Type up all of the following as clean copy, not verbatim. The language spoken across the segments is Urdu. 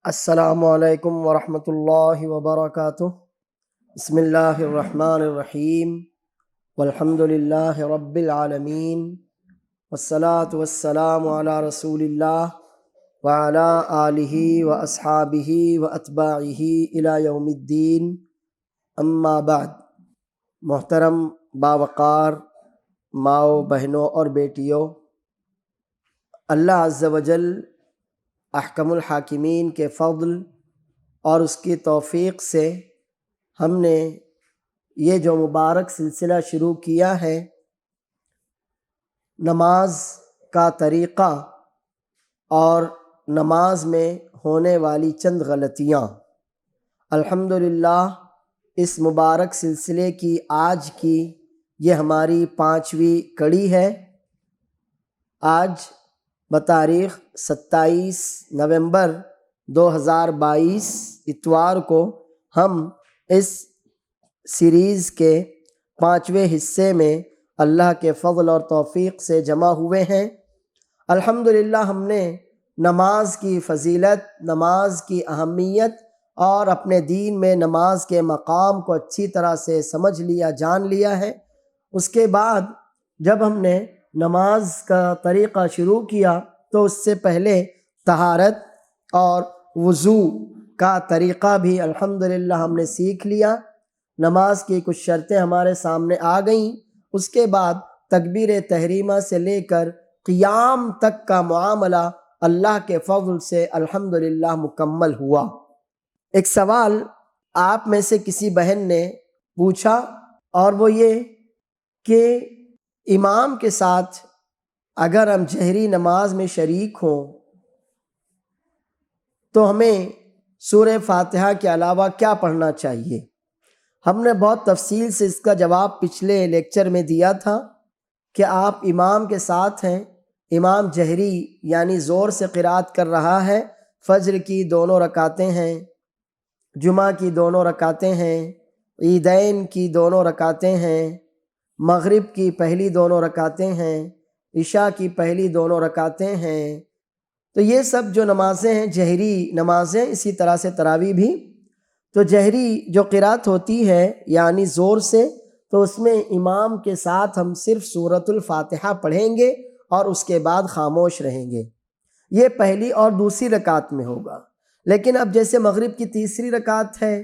السلام علیکم ورحمۃ اللہ وبرکاتہ۔ بسم اللہ الرحمن الرحیم، والحمد للہ رب العالمین، والصلاة والسلام علی رسول اللہ وعلی آلہ واصحابہ واتباعہ الی یوم الدین، اما بعد۔ محترم باوقار ماؤں، بہنوں اور بیٹیوں، اللہ عز و جل احکم الحاکمین کے فضل اور اس کی توفیق سے ہم نے یہ جو مبارک سلسلہ شروع کیا ہے، نماز کا طریقہ اور نماز میں ہونے والی چند غلطیاں، الحمدللہ اس مبارک سلسلے کی آج کی یہ ہماری 5ویں کڑی ہے۔ آج بتاریخ 27 نومبر 2022 اتوار کو ہم اس سیریز کے 5ویں حصے میں اللہ کے فضل اور توفیق سے جمع ہوئے ہیں۔ الحمدللہ ہم نے نماز کی فضیلت، نماز کی اہمیت اور اپنے دین میں نماز کے مقام کو اچھی طرح سے سمجھ لیا، جان لیا ہے۔ اس کے بعد جب ہم نے نماز کا طریقہ شروع کیا تو اس سے پہلے طہارت اور وضو کا طریقہ بھی الحمدللہ ہم نے سیکھ لیا۔ نماز کی کچھ شرطیں ہمارے سامنے آ گئیں۔ اس کے بعد تکبیر تحریمہ سے لے کر قیام تک کا معاملہ اللہ کے فضل سے الحمدللہ مکمل ہوا۔ ایک سوال آپ میں سے کسی بہن نے پوچھا، اور وہ یہ کہ امام کے ساتھ اگر ہم جہری نماز میں شریک ہوں تو ہمیں سورہ فاتحہ کے علاوہ کیا پڑھنا چاہیے؟ ہم نے بہت تفصیل سے اس کا جواب پچھلے لیکچر میں دیا تھا کہ آپ امام کے ساتھ ہیں، امام جہری یعنی زور سے قرات کر رہا ہے، فجر کی دونوں رکعتیں ہیں، جمعہ کی دونوں رکعتیں ہیں، عیدین کی دونوں رکعتیں ہیں، مغرب کی پہلی دونوں رکعتیں ہیں، عشاء کی پہلی دونوں رکعتیں ہیں۔ تو یہ سب جو نمازیں ہیں جہری نمازیں، اسی طرح سے تراویح بھی۔ تو جہری جو قرات ہوتی ہے یعنی زور سے، تو اس میں امام کے ساتھ ہم صرف سورۃ الفاتحہ پڑھیں گے اور اس کے بعد خاموش رہیں گے۔ یہ پہلی اور دوسری رکعت میں ہوگا۔ لیکن اب جیسے مغرب کی تیسری رکعت ہے،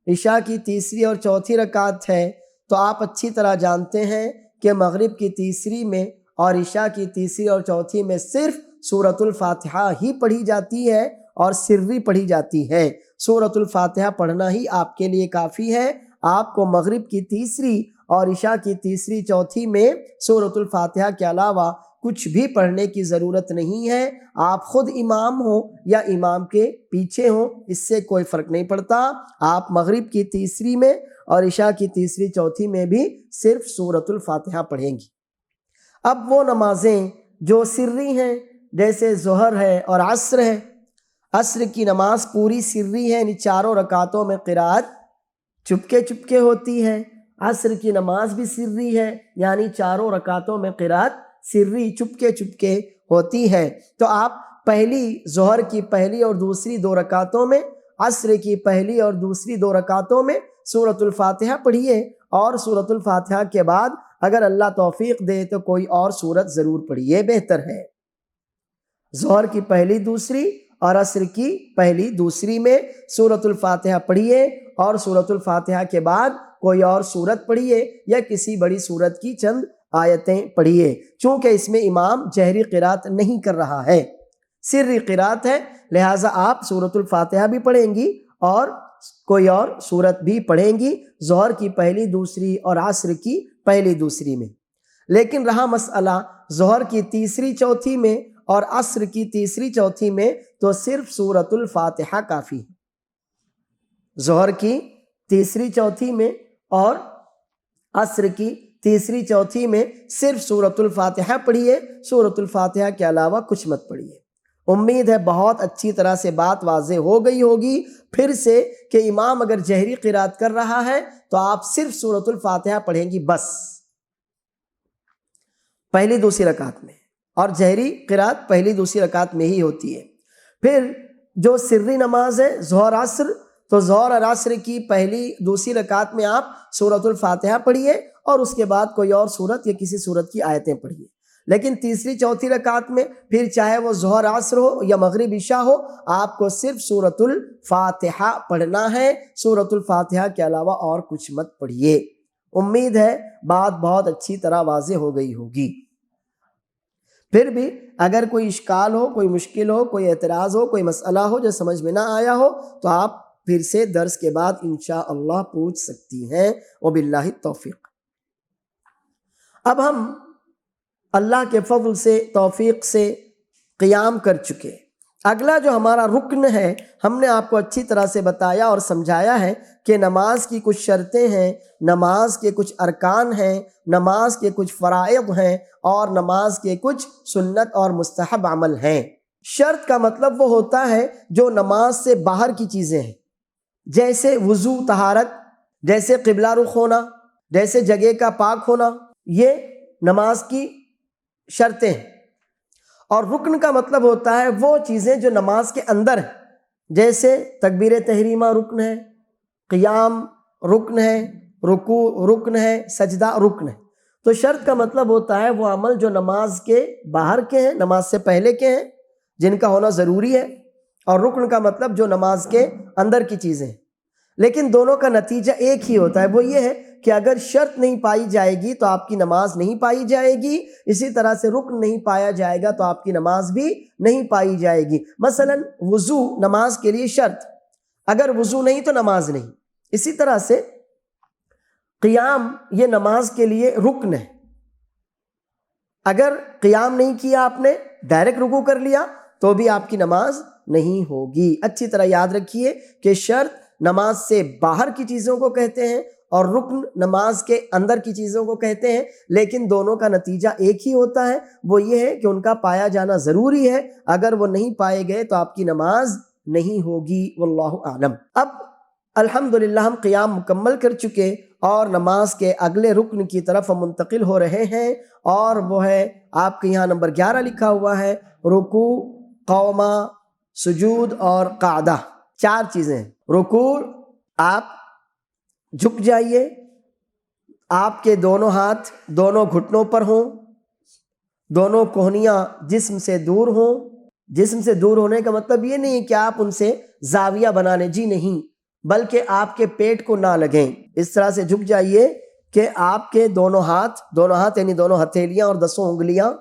عشاء کی تیسری اور چوتھی رکعت ہے، تو آپ اچھی طرح جانتے ہیں کہ مغرب کی تیسری میں اور عشاء کی تیسری اور چوتھی میں صرف سورۃ الفاتحہ ہی پڑھی جاتی ہے اور سری پڑھی جاتی ہے۔ سورۃ الفاتحہ پڑھنا ہی آپ کے لیے کافی ہے۔ آپ کو مغرب کی تیسری اور عشاء کی تیسری چوتھی میں سورۃ الفاتحہ کے علاوہ کچھ بھی پڑھنے کی ضرورت نہیں ہے۔ آپ خود امام ہوں یا امام کے پیچھے ہوں، اس سے کوئی فرق نہیں پڑتا۔ آپ مغرب کی تیسری میں اور عشاء کی تیسری چوتھی میں بھی صرف سورۃ الفاتحہ پڑھیں گی۔ اب وہ نمازیں جو سری ہیں، جیسے ظہر ہے اور عصر ہے۔ عصر کی نماز پوری سری ہے، یعنی چاروں رکعتوں میں قرات چپکے چپکے ہوتی ہے۔ عصر کی نماز بھی سری ہے، یعنی چاروں رکعتوں میں قرات سری چپکے چپکے ہوتی ہے۔ تو آپ پہلی ظہر کی پہلی اور دوسری دو رکعتوں میں، عصر کی پہلی اور دوسری دو رکعتوں میں سورۃ الفاتحہ پڑھیے، اور سورۃ الفاتحہ کے بعد اگر اللہ توفیق دے تو کوئی اور سورت ضرور پڑھیے، بہتر ہے۔ ظہر کی پہلی دوسری اور عصر کی پہلی دوسری میں سورۃ الفاتحہ پڑھیے، اور سورۃ الفاتحہ کے بعد کوئی اور سورت پڑھیے یا کسی بڑی سورت کی چند آیتیں پڑھیے، چونکہ اس میں امام جہری قرات نہیں کر رہا ہے، سری قرات ہے، لہٰذا آپ سورۃ الفاتحہ بھی پڑھیں گی اور کوئی اور سورت بھی پڑھیں گی، ظہر کی پہلی دوسری اور عصر کی پہلی دوسری میں۔ لیکن رہا مسئلہ ظہر کی تیسری چوتھی میں اور عصر کی تیسری چوتھی میں، تو صرف سورۃ الفاتحہ کافی ہے۔ ظہر کی تیسری چوتھی میں اور عصر کی تیسری چوتھی میں صرف سورۃ الفاتحہ پڑھیے، سورۃ الفاتحہ کے علاوہ کچھ مت پڑھیے۔ امید ہے بہت اچھی طرح سے بات واضح ہو گئی ہوگی پھر سے، کہ امام اگر جہری قرات کر رہا ہے تو آپ صرف سورۃ الفاتحہ پڑھیں گی بس، پہلی دوسری رکعت میں، اور جہری قرات پہلی دوسری رکعت میں ہی ہوتی ہے۔ پھر جو سری نماز ہے ظہر عصر، تو ظہر اور عصر کی پہلی دوسری رکعت میں آپ سورۃ الفاتحہ پڑھیے اور اس کے بعد کوئی اور سورت یا کسی سورت کی آیتیں پڑھیے۔ لیکن تیسری چوتھی رکعت میں پھر چاہے وہ ظہر عصر ہو یا مغرب عشاء ہو، آپ کو صرف سورۃ الفاتحہ پڑھنا ہے، سورۃ الفاتحہ کے علاوہ اور کچھ مت پڑھیے۔ امید ہے بات بہت اچھی طرح واضح ہو گئی ہوگی۔ پھر بھی اگر کوئی اشکال ہو، کوئی مشکل ہو، کوئی اعتراض ہو، کوئی مسئلہ ہو جو سمجھ میں نہ آیا ہو، تو آپ پھر سے درس کے بعد انشاءاللہ پوچھ سکتی ہیں۔ وباللہ التوفیق۔ اب ہم اللہ کے فضل سے، توفیق سے قیام کر چکے۔ اگلا جو ہمارا رکن ہے، ہم نے آپ کو اچھی طرح سے بتایا اور سمجھایا ہے کہ نماز کی کچھ شرطیں ہیں، نماز کے کچھ ارکان ہیں، نماز کے کچھ فرائض ہیں اور نماز کے کچھ سنت اور مستحب عمل ہیں۔ شرط کا مطلب وہ ہوتا ہے جو نماز سے باہر کی چیزیں ہیں، جیسے وضو، طہارت، جیسے قبلہ رخ ہونا، جیسے جگہ کا پاک ہونا، یہ نماز کی شرطیں ہیں۔ اور رکن کا مطلب ہوتا ہے وہ چیزیں جو نماز کے اندر ہیں، جیسے تکبیر تحریمہ رکن ہے، قیام رکن ہے، رکوع رکن ہے، سجدہ رکن ہے۔ تو شرط کا مطلب ہوتا ہے وہ عمل جو نماز کے باہر کے ہیں، نماز سے پہلے کے ہیں، جن کا ہونا ضروری ہے، اور رکن کا مطلب جو نماز کے اندر کی چیزیں ہیں۔ لیکن دونوں کا نتیجہ ایک ہی ہوتا ہے، وہ یہ ہے کہ اگر شرط نہیں پائی جائے گی تو آپ کی نماز نہیں پائی جائے گی، اسی طرح سے رکن نہیں پایا جائے گا تو آپ کی نماز بھی نہیں پائی جائے گی۔ مثلا وضو نماز کے لیے شرط، اگر وضو نہیں تو نماز نہیں۔ اسی طرح سے قیام یہ نماز کے لیے رکن ہے، اگر قیام نہیں کیا آپ نے، ڈائریکٹ رکوع کر لیا تو بھی آپ کی نماز نہیں ہوگی۔ اچھی طرح یاد رکھیے کہ شرط نماز سے باہر کی چیزوں کو کہتے ہیں اور رکن نماز کے اندر کی چیزوں کو کہتے ہیں، لیکن دونوں کا نتیجہ ایک ہی ہوتا ہے، وہ یہ ہے کہ ان کا پایا جانا ضروری ہے۔ اگر وہ نہیں پائے گئے تو آپ کی نماز نہیں ہوگی۔ واللہ اعلم۔ اب الحمدللہ ہم قیام مکمل کر چکے اور نماز کے اگلے رکن کی طرف ہم منتقل ہو رہے ہیں، اور وہ ہے آپ کے یہاں نمبر 11 لکھا ہوا ہے، رکوع، قومہ، سجود اور قعدہ۔ 4 چیزیں ہیں۔ رکوع، آپ جھک جائیے، آپ کے دونوں ہاتھ دونوں گھٹنوں پر ہوں، دونوں کوہنیاں جسم سے دور ہوں۔ جسم سے دور ہونے کا مطلب یہ نہیں کہ آپ ان سے زاویہ بنا لیں، جی نہیں، بلکہ آپ کے پیٹ کو نہ لگیں۔ اس طرح سے جھک جائیے کہ آپ کے دونوں ہاتھ یعنی دونوں ہتھیلیاں اور 10 انگلیاں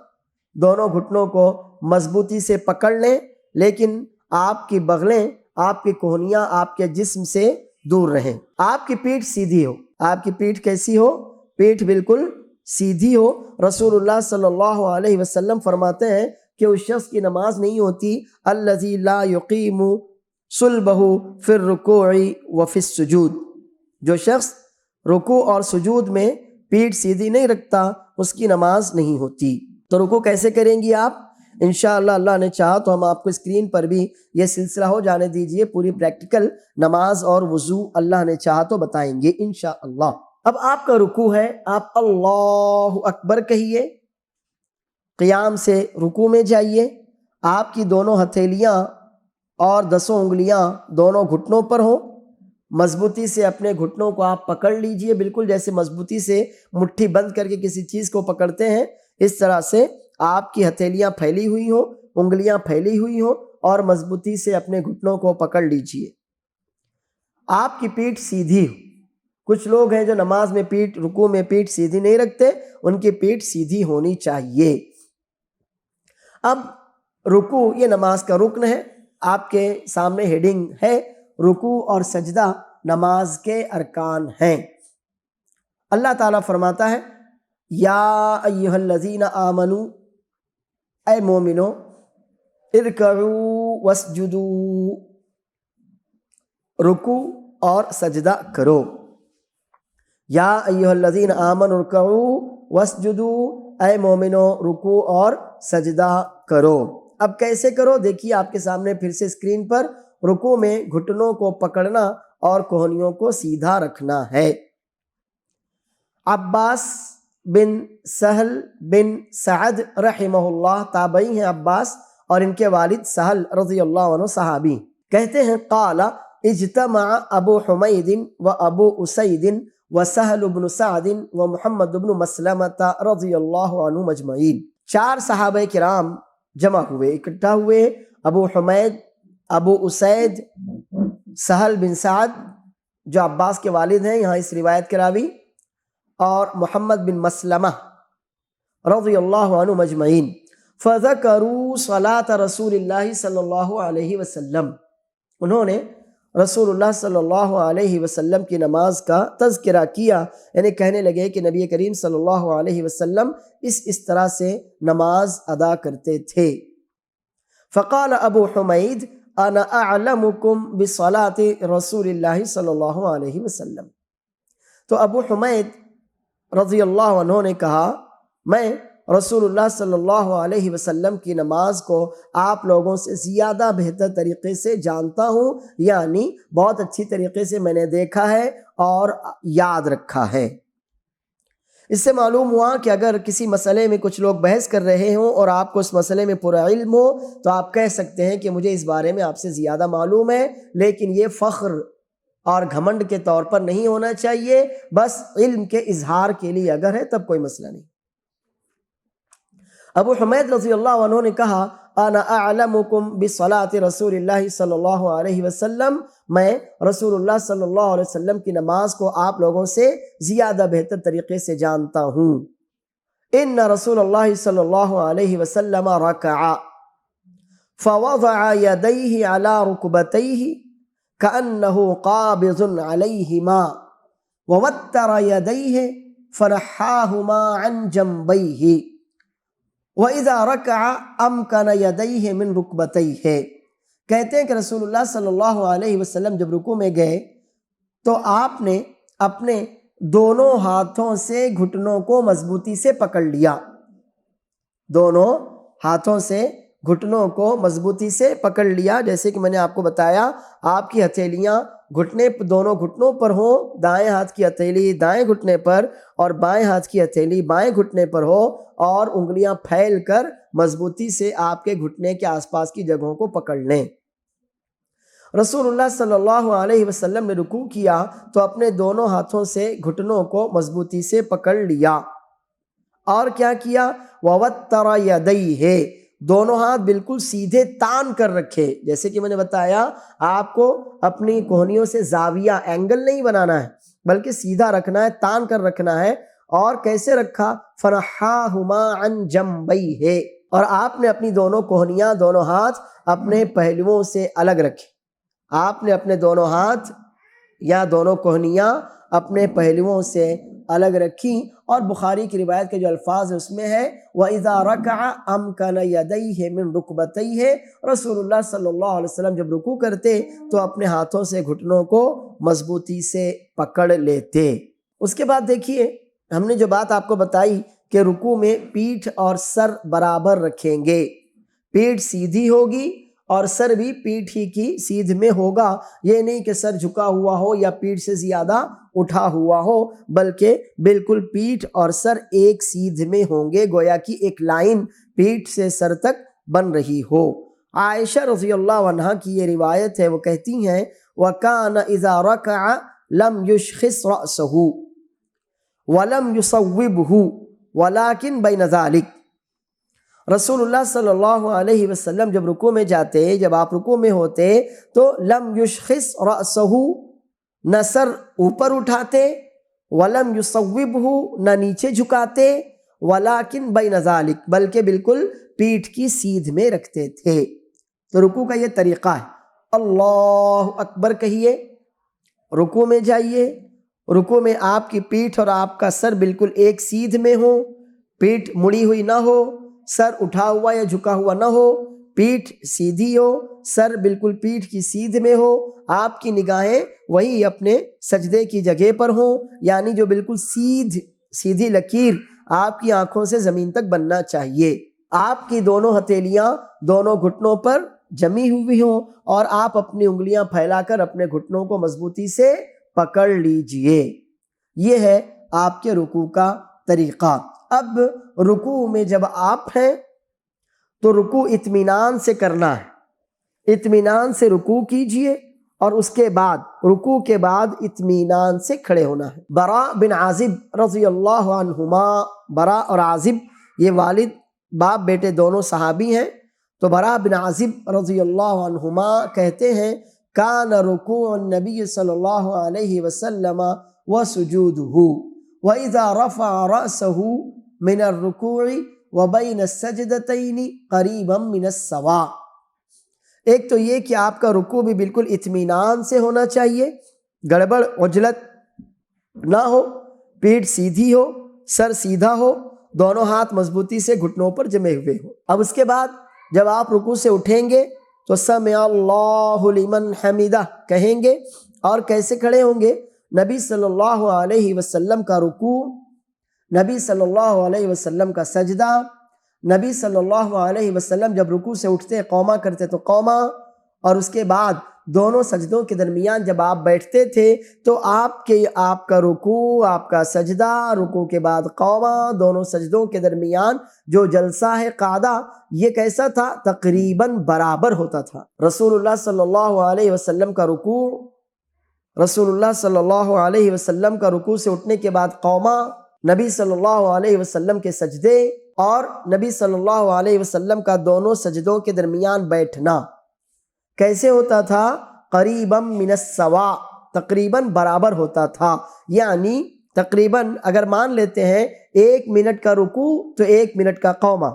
دونوں گھٹنوں کو مضبوطی سے پکڑ لیں، لیکن آپ کی بغلیں، آپ کی کوہنیاں آپ کے جسم سے دور رہیں۔ آپ کی پیٹھ سیدھی ہو۔ آپ کی پیٹھ کیسی ہو؟ پیٹھ بالکل سیدھی ہو۔ رسول اللہ صلی اللہ علیہ وسلم فرماتے ہیں کہ اس شخص کی نماز نہیں ہوتی الذی لا یقیم صلبہ فی الرکوع وفی السجود، جو شخص رکوع اور سجود میں پیٹھ سیدھی نہیں رکھتا اس کی نماز نہیں ہوتی۔ تو رکوع کیسے کریں گی آپ؟ انشاءاللہ اللہ نے چاہا تو ہم آپ کو اسکرین پر بھی یہ سلسلہ ہو جانے دیجئے، پوری پریکٹیکل نماز اور وضو اللہ نے چاہا تو بتائیں گے انشاءاللہ۔ اب آپ کا رکوع ہے، آپ اللہ اکبر کہیے، قیام سے رکوع میں جائیے، آپ کی دونوں ہتھیلیاں اور 10 انگلیاں دونوں گھٹنوں پر ہوں، مضبوطی سے اپنے گھٹنوں کو آپ پکڑ لیجئے، بالکل جیسے مضبوطی سے مٹھی بند کر کے کسی چیز کو پکڑتے ہیں، اس طرح سے آپ کی ہتھیلیاں پھیلی ہوئی ہوں، انگلیاں پھیلی ہوئی ہوں اور مضبوطی سے اپنے گھٹنوں کو پکڑ لیجئے۔ آپ کی پیٹھ سیدھی ہو۔ کچھ لوگ ہیں جو نماز میں رکوع میں پیٹھ سیدھی نہیں رکھتے، ان کی پیٹھ سیدھی ہونی چاہیے۔ اب رکوع یہ نماز کا رکن ہے، آپ کے سامنے ہیڈنگ ہے رکوع اور سجدہ نماز کے ارکان ہیں۔ اللہ تعالیٰ فرماتا ہے یا ایھا الذین آمنوا، اے مومنو، ارکعوا واسجدوا، رکوع اور سجدہ کرو۔ یا ایھا الذین آمنوا ارکعوا واسجدوا، اے مومنو رکوع اور سجدہ کرو۔ اب کیسے کرو؟ دیکھیے آپ کے سامنے پھر سے اسکرین پر، رکوع میں گھٹنوں کو پکڑنا اور کوہنیوں کو سیدھا رکھنا ہے۔ عباس بن سہل بن سعد رحمہ اللہ، تابعی ہیں عباس، اور ان کے والد سہل رضی اللہ عنہ صحابی، کہتے ہیں قال اجتمع ابو حمید و ابو اسید و سہل بن سعد و محمد بن مسلمۃ رضی اللہ عنہ مجمعین، 4 صحابہ کرام جمع ہوئے، اکٹھا ہوئے، ابو حمید، ابو اسید، سہل بن سعد جو عباس کے والد ہیں یہاں اس روایت کے راوی، اور محمد بن مسلمہ رضی اللہ عنہ مجمعین، فذکروا صلاۃ رسول اللہ صلی اللہ علیہ وسلم، انہوں نے رسول اللہ صلی اللہ علیہ وسلم کی نماز کا تذکرہ کیا، یعنی کہنے لگے کہ نبی کریم صلی اللہ علیہ وسلم اس طرح سے نماز ادا کرتے تھے۔ فقال ابو حمید انا اعلمکم بصلاۃ رسول اللہ صلی اللہ علیہ وسلم، تو ابو حمید رضی اللہ عنہ نے کہا میں رسول اللہ صلی اللہ علیہ وسلم کی نماز کو آپ لوگوں سے زیادہ بہتر طریقے سے جانتا ہوں، یعنی بہت اچھی طریقے سے میں نے دیکھا ہے اور یاد رکھا ہے۔ اس سے معلوم ہوا کہ اگر کسی مسئلے میں کچھ لوگ بحث کر رہے ہوں اور آپ کو اس مسئلے میں پورا علم ہو تو آپ کہہ سکتے ہیں کہ مجھے اس بارے میں آپ سے زیادہ معلوم ہے، لیکن یہ فخر اور گھمنڈ کے طور پر نہیں ہونا چاہیے، بس علم کے اظہار کے لیے اگر ہے تب کوئی مسئلہ نہیں۔ ابو حمید رضی اللہ عنہ نے کہا انا اعلمکم بصلاۃ رسول اللہ صلی اللہ علیہ وسلم، میں رسول اللہ صلی اللہ علیہ وسلم کی نماز کو آپ لوگوں سے زیادہ بہتر طریقے سے جانتا ہوں۔ ان رسول اللہ صلی اللہ علیہ وسلم رکع فوضع یدیہ علی رکبتیہ کأنہ قابض علیہما ووتر یدیہ فرحاہما عن جنبیہ وَإِذَا رَكَعَ أَمْكَنَ يَدَيْهِ مِنْ رُكْبَتَيْهِ، کہتے ہیں کہ رسول اللہ صلی اللہ علیہ وسلم جب رکوع میں گئے تو آپ نے اپنے دونوں ہاتھوں سے گھٹنوں کو مضبوطی سے پکڑ لیا، دونوں ہاتھوں سے گھٹنوں کو مضبوطی سے پکڑ لیا، جیسے کہ میں نے آپ کو بتایا آپ کی ہتھیلیاں دونوں گھٹنوں پر ہوں، دائیں ہاتھ کی ہتھیلی دائیں گھٹنے پر اور بائیں ہاتھ کی ہتھیلی بائیں گھٹنے پر ہو، اور انگلیاں پھیل کر مضبوطی سے آپ کے گھٹنے کے آس پاس کی جگہوں کو پکڑ لیں۔ رسول اللہ صلی اللہ علیہ وسلم نے رکوع کیا تو اپنے دونوں ہاتھوں سے گھٹنوں کو مضبوطی سے پکڑ لیا، اور کیا کیا؟ وَوَتَّرَ يَدَيْهِ، دونوں ہاتھ بالکل سیدھے تان کر رکھے، جیسے کہ میں نے بتایا آپ کو اپنی کوہنیوں سے زاویہ اینگل نہیں بنانا ہے بلکہ سیدھا رکھنا ہے، تان کر رکھنا ہے۔ اور کیسے رکھا؟ فَنَحَّاهُمَا عَنْ جَنْبَيْهِ، اور آپ نے اپنی دونوں کوہنیاں، دونوں ہاتھ اپنے پہلوؤں سے الگ رکھے، آپ نے اپنے دونوں ہاتھ یا دونوں کوہنیاں اپنے پہلوؤں سے الگ رکھی، اور بخاری کی روایت کے جو الفاظ ہیں اس میں ہے وَإِذَا رَكَعَ أَمْكَنَ يَدَيْهِ مِنْ رُكْبَتَيْهِ، رسول اللہ صلی اللہ علیہ وسلم جب رکوع کرتے تو اپنے ہاتھوں سے گھٹنوں کو مضبوطی سے پکڑ لیتے۔ اس کے بعد دیکھیے ہم نے جو بات آپ کو بتائی کہ رکوع میں پیٹھ اور سر برابر رکھیں گے، پیٹھ سیدھی ہوگی اور سر بھی پیٹھ ہی کی سیدھ میں ہوگا، یہ نہیں کہ سر جھکا ہوا ہو یا پیٹھ سے زیادہ اٹھا ہوا ہو، بلکہ بالکل پیٹھ اور سر ایک سیدھ میں ہوں گے، گویا کی ایک لائن پیٹھ سے سر تک بن رہی ہو۔ عائشہ رضی اللہ عنہا کی یہ روایت ہے، وہ کہتی ہیں وَكَانَ إِذَا رَكَعَ لَمْ يُشْخِصْ رَأْسَهُ وَلَمْ يُصَوِّبْهُ وَلَكِنْ بَيْنَ ذَلِكَ، رسول اللہ صلی اللہ علیہ وسلم جب رکوع میں جاتے، جب آپ رکوع میں ہوتے تو لم یشخص رأسہ، نہ سر اوپر اٹھاتے، ولم یصوبہ، نہ نیچے جھکاتے، ولیکن بین ذالک، بلکہ بالکل پیٹھ کی سیدھ میں رکھتے تھے۔ تو رکوع کا یہ طریقہ ہے، اللہ اکبر کہیے، رکوع میں جائیے، رکوع میں آپ کی پیٹھ اور آپ کا سر بالکل ایک سیدھ میں ہو، پیٹھ مڑی ہوئی نہ ہو، سر اٹھا ہوا یا جھکا ہوا نہ ہو، پیٹھ سیدھی ہو، سر بالکل پیٹھ کی سیدھ میں ہو، آپ کی نگاہیں وہی اپنے سجدے کی جگہ پر ہوں، یعنی جو بالکل سیدھی لکیر آپ کی آنکھوں سے زمین تک بننا چاہیے، آپ کی دونوں ہتھیلیاں دونوں گھٹنوں پر جمی ہوئی ہوں، اور آپ اپنی انگلیاں پھیلا کر اپنے گھٹنوں کو مضبوطی سے پکڑ لیجئے۔ یہ ہے آپ کے رکوع کا طریقہ۔ اب رکوع میں جب آپ ہیں تو رکوع اطمینان سے کرنا ہے، اطمینان سے رکوع کیجئے اور اس کے بعد رکوع کے بعد اطمینان سے کھڑے ہونا ہے۔ براء بن عازب رضی اللہ عنہما، براء اور عازب یہ والد باپ بیٹے دونوں صحابی ہیں، تو براء بن عازب رضی اللہ عنہما کہتے ہیں کان رکوع النبی صلی اللہ علیہ وسلم وسجودہ وَإِذَا رَفَعَ رَأْسَهُ مِنَ الرُّكُوعِ وَبَيْنَ السَّجْدَتَيْنِ قَرِيبًا مِنَ السَّوَاءِ۔ ایک تو یہ کہ آپ کا رکوع بھی بالکل اطمینان سے ہونا چاہیے، گڑبڑ عجلت نہ ہو، پیٹھ سیدھی ہو، سر سیدھا ہو، دونوں ہاتھ مضبوطی سے گھٹنوں پر جمے ہوئے ہو۔ اب اس کے بعد جب آپ رکوع سے اٹھیں گے تو سمع اللہ لمن حمدہ کہیں گے، اور کیسے کھڑے ہوں گے؟ نبی صلی اللہ علیہ وسلم کا رکوع، نبی صلی اللہ علیہ وسلم کا سجدہ، نبی صلی اللہ علیہ وسلم جب رکوع سے اٹھتے قوما کرتے تو قوما، اور اس کے بعد دونوں سجدوں کے درمیان جب آپ بیٹھتے تھے تو آپ کا رکوع، آپ کا سجدہ، رکوع کے بعد قوما، دونوں سجدوں کے درمیان جو جلسہ ہے قعدہ، یہ کیسا تھا؟ تقریباً برابر ہوتا تھا۔ رسول اللہ صلی اللہ علیہ وسلم کا رکوع، رسول اللہ صلی اللہ علیہ وسلم کا رکوع سے اٹھنے کے بعد قوما، نبی صلی اللہ علیہ وسلم کے سجدے اور نبی صلی اللہ علیہ وسلم کا دونوں سجدوں کے درمیان بیٹھنا کیسے ہوتا تھا؟ قریباً من السواء، تقریباً برابر ہوتا تھا۔ یعنی تقریباً اگر مان لیتے ہیں 1 منٹ کا رکوع تو 1 منٹ کا قوما،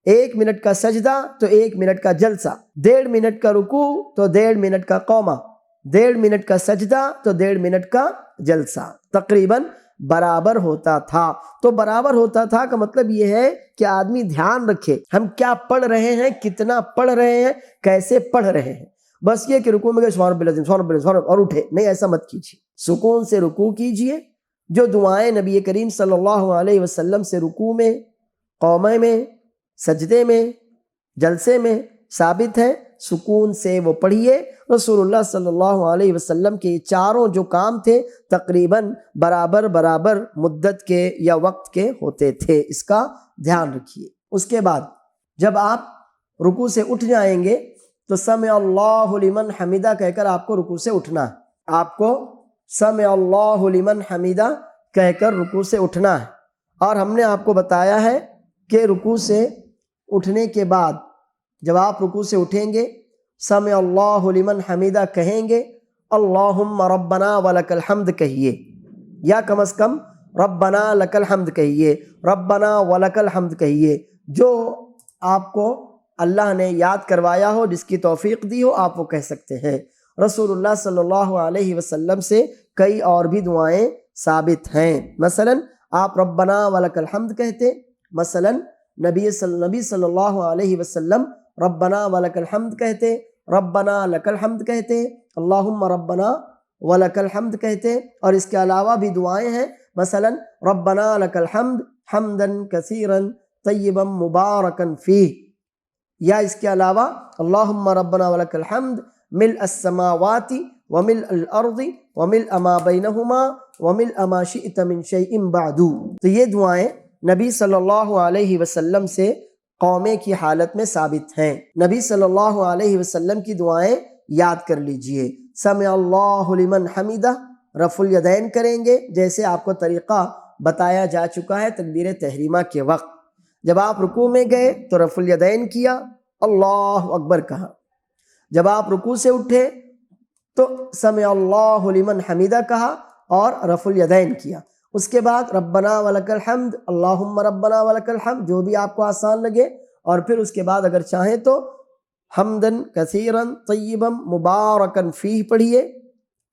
1 منٹ کا سجدہ تو 1 منٹ کا جلسہ، 1.5 منٹ کا رکوع تو 1.5 منٹ کا قوما، 1.5 منٹ کا سجدہ تو 1.5 منٹ کا جلسہ، تقریباً برابر ہوتا تھا۔ تو برابر ہوتا تھا کا مطلب یہ ہے کہ آدمی دھیان رکھے ہم کیا پڑھ رہے ہیں، کتنا پڑھ رہے ہیں، کیسے پڑھ رہے ہیں۔ بس یہ کہ رکوع میں گئے سبحان ربی العظیم، سبحان ربی العظیم اور اٹھے، نہیں، ایسا مت کیجیے۔ سکون سے رکوع کیجیے، جو دعائیں نبی کریم صلی اللہ علیہ وسلم سے رکوع میں، قومے میں، سجدے میں، جلسے میں ثابت ہیں، سکون سے وہ پڑھیے۔ رسول اللہ صلی اللہ علیہ وسلم کے چاروں جو کام تھے تقریباً برابر مدت کے یا وقت کے ہوتے تھے، اس کا دھیان رکھیے۔ اس کے بعد جب آپ رکوع سے اٹھ جائیں گے تو سمع اللہ لمن حمدہ کہہ کر آپ کو رکوع سے اٹھنا ہے، آپ کو سمع اللہ لمن حمدہ کہہ کر رکوع سے اٹھنا ہے۔ اور ہم نے آپ کو بتایا ہے کہ رکوع سے اٹھنے کے بعد جب آپ رکوع سے اٹھیں گے سمع اللہ لمن حمدہ کہیں گے، اللہم ربنا ولک الحمد کہیے، یا کم از کم ربنا لک الحمد کہیے، ربنا ولک الحمد کہیے۔ جو آپ کو اللہ نے یاد کروایا ہو، جس کی توفیق دی ہو، آپ وہ کہہ سکتے ہیں۔ رسول اللہ صلی اللہ علیہ وسلم سے کئی اور بھی دعائیں ثابت ہیں، مثلا آپ ربنا ولک الحمد کہتے، مثلا نبی صلی اللہ علیہ وسلم ربنا ولک الحمد کہتے، ربنا لک الحمد کہتے، اللہم ربنا ولک الحمد کہتے، اور اس کے علاوہ بھی دعائیں ہیں، مثلا ربنا لک الحمد حمدا کثیرا طیبا مبارکا فیہ، یا اس کے علاوہ اللہم ربنا ولک الحمد ملء السماوات وملء الارض وملء ما بینہما وملء ما شئت من شیء بعد۔ تو یہ دعائیں نبی صلی اللہ علیہ وسلم سے قومے کی حالت میں ثابت ہیں۔ نبی صلی اللہ علیہ وسلم کی دعائیں یاد کر لیجئے۔ سمع اللہ لمن حمدہ، رفع الیدین کریں گے جیسے آپ کو طریقہ بتایا جا چکا ہے تکبیر تحریمہ کے وقت۔ جب آپ رکوع میں گئے تو رفع الیدین کیا، اللہ اکبر کہا۔ جب آپ رکوع سے اٹھے تو سمع اللہ لمن حمدہ کہا اور رفع الیدین کیا۔ اس کے بعد ربنا ولک الحمد، اللہم ربنا ولک الحمد، جو بھی آپ کو آسان لگے، اور پھر اس کے بعد اگر چاہیں تو حمدن کثیرا طیبا مبارکا فیہ پڑھیے،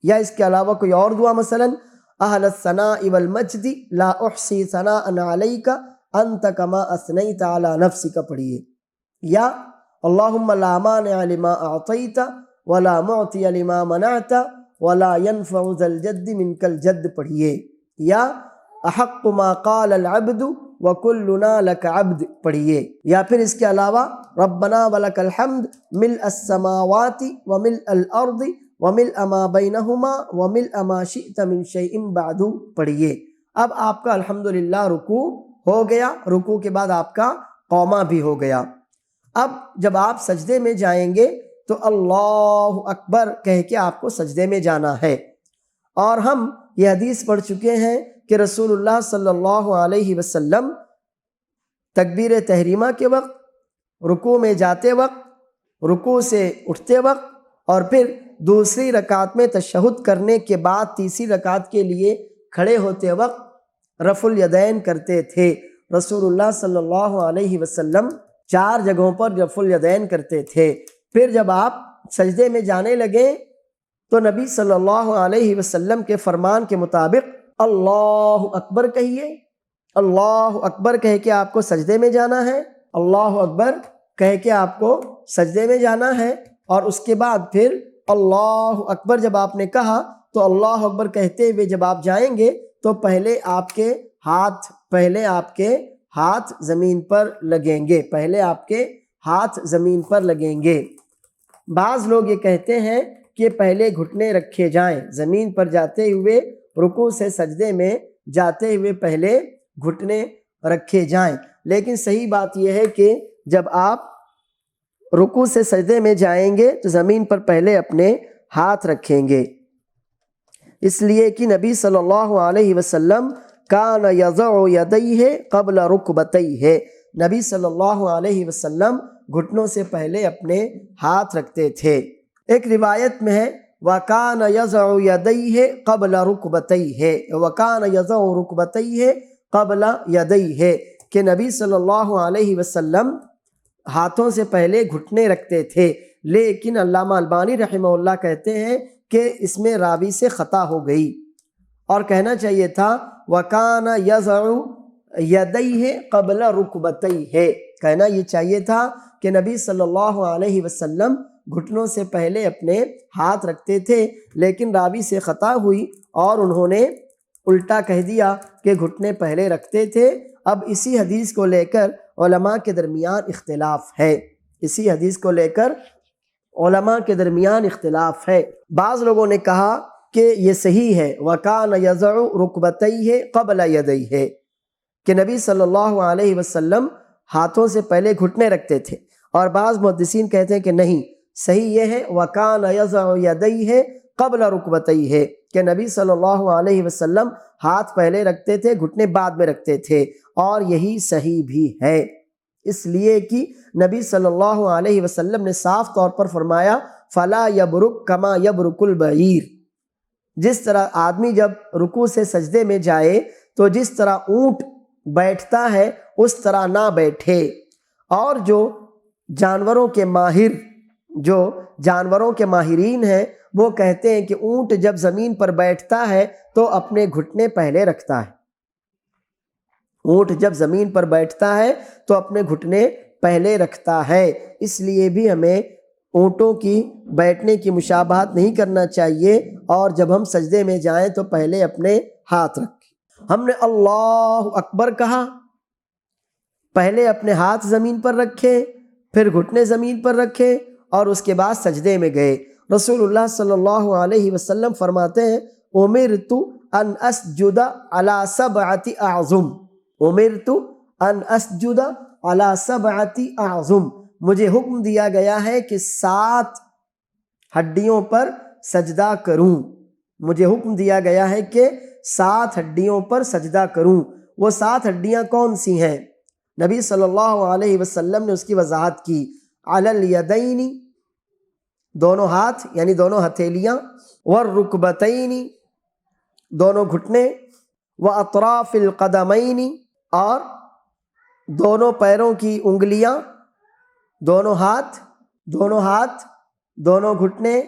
یا اس کے علاوہ کوئی اور دعا، مثلا اہل الثناء والمجد لا احصی ثناء علیک انت کما اثنیت علی نفسک پڑھیے، یا اللہم لا مانع لما اعطیت ولا معطی لما منعت ولا ينفع ذا الجد منک الجد پڑھیے، یا احق ما قال العبد وکلنا لک عبد پڑھیے، یا پھر اس کے علاوہ ربنا ولک الحمد ملء السماوات وملء الارض وملء ما بینہما وملء ما شئت من شیء بعد پڑھیے۔ اب آپ کا الحمدللہ رکوع ہو گیا، رکوع کے بعد آپ کا قوما بھی ہو گیا۔ اب جب آپ سجدے میں جائیں گے تو اللہ اکبر کہہ کے آپ کو سجدے میں جانا ہے۔ اور ہم یہ حدیث پڑھ چکے ہیں کہ رسول اللہ صلی اللہ علیہ وسلم تکبیر تحریمہ کے وقت، رکوع میں جاتے وقت، رکوع سے اٹھتے وقت، اور پھر دوسری رکعت میں تشہد کرنے کے بعد تیسری رکعت کے لیے کھڑے ہوتے وقت رفع الیدین کرتے تھے۔ رسول اللہ صلی اللہ علیہ وسلم 4 جگہوں پر رفع الیدین کرتے تھے۔ پھر جب آپ سجدے میں جانے لگے تو نبی صلی اللہ علیہ وسلم کے فرمان کے مطابق اللہ اکبر کہیے، اللہ اکبر کہہ کے آپ کو سجدے میں جانا ہے، اللہ اکبر کہہ کے آپ کو سجدے میں جانا ہے۔ اور اس کے بعد پھر اللہ اکبر جب آپ نے کہا تو اللہ اکبر کہتے ہوئے جب آپ جائیں گے تو پہلے آپ کے ہاتھ زمین پر لگیں گے، پہلے آپ کے ہاتھ زمین پر لگیں گے۔ بعض لوگ یہ کہتے ہیں کہ پہلے گھٹنے رکھے جائیں، زمین پر جاتے ہوئے، رکوع سے سجدے میں جاتے ہوئے پہلے گھٹنے رکھے جائیں، لیکن صحیح بات یہ ہے کہ جب آپ رکوع سے سجدے میں جائیں گے تو زمین پر پہلے اپنے ہاتھ رکھیں گے، اس لیے کہ نبی صلی اللہ علیہ وسلم کان یضع یدیہ قبل رکبتیہ، نبی صلی اللہ علیہ وسلم گھٹنوں سے پہلے اپنے ہاتھ رکھتے تھے۔ ایک روایت میں ہے وَكَانَ يَضَعُ يَدَيْهِ قَبْلَ رُكْبَتَيْهِ وَكَانَ يَضَعُ رُكْبَتَيْهِ قَبْلَ يَدَيْهِ، کہ نبی صلی اللہ علیہ وسلم ہاتھوں سے پہلے گھٹنے رکھتے تھے، لیکن علامہ البانی رحمہ اللہ کہتے ہیں کہ اس میں راوی سے خطا ہو گئی، اور کہنا چاہیے تھا وَكَانَ يَضَعُ يَدَيْهِ قَبْلَ رُكْبَتَيْهِ، کہنا یہ چاہیے تھا کہ نبی صلی اللہ علیہ وسلم گھٹنوں سے پہلے اپنے ہاتھ رکھتے تھے، لیکن راوی سے خطا ہوئی اور انہوں نے الٹا کہہ دیا کہ گھٹنے پہلے رکھتے تھے۔ اب اسی حدیث کو لے کر علماء کے درمیان اختلاف ہے، اسی حدیث کو لے کر علماء کے درمیان اختلاف ہے۔ بعض لوگوں نے کہا کہ یہ صحیح ہے وَكَانَ يَضَعُ رُكْبَتَيْهِ قَبْلَ يَدَيْهِ، کہ نبی صلی اللہ علیہ وسلم ہاتھوں سے پہلے گھٹنے رکھتے تھے، اور بعض محدثین کہتے ہیں کہ نہیں، صحیح یہ ہے وَكَانَ يَضَعُ يَدَيْهِ قَبْلَ رُكْبَتَيْهِ، کہ نبی صلی اللہ علیہ وسلم ہاتھ پہلے رکھتے تھے، گھٹنے بعد میں رکھتے تھے، اور یہی صحیح بھی ہے، اس لیے کہ نبی صلی اللہ علیہ وسلم نے صاف طور پر فرمایا فَلَا يَبْرُكْ كَمَا يَبْرُكُ الْبَعِيرُ، جس طرح آدمی جب رکوع سے سجدے میں جائے تو جس طرح اونٹ بیٹھتا ہے اس طرح نہ بیٹھے، اور جو جانوروں کے ماہرین ہیں وہ کہتے ہیں کہ اونٹ جب زمین پر بیٹھتا ہے تو اپنے گھٹنے پہلے رکھتا ہے، اونٹ جب زمین پر بیٹھتا ہے تو اپنے گھٹنے پہلے رکھتا ہے، اس لیے بھی ہمیں اونٹوں کی بیٹھنے کی مشابہت نہیں کرنا چاہیے، اور جب ہم سجدے میں جائیں تو پہلے اپنے ہاتھ رکھیں۔ ہم نے اللہ اکبر کہا، پہلے اپنے ہاتھ زمین پر رکھے، پھر گھٹنے زمین پر رکھے، اور اس کے بعد سجدے میں گئے۔ رسول اللہ صلی اللہ علیہ وسلم فرماتے ہیں امرت ان اسجد علی 7 اعظم، امرت ان اسجد علی 7 اعظم، مجھے حکم دیا گیا ہے کہ 7 ہڈیوں پر سجدہ کروں، مجھے حکم دیا گیا ہے کہ 7 ہڈیوں پر سجدہ کروں۔ وہ 7 ہڈیاں کون سی ہیں؟ نبی صلی اللہ علیہ وسلم نے اس کی وضاحت کی، علی الیدین، دونوں ہاتھ یعنی دونوں ہتھیلیاں، والرکبتین، دونوں گھٹنے، واطراف القدمین، اور دونوں پیروں کی انگلیاں، دونوں ہاتھ، دونوں گھٹنے،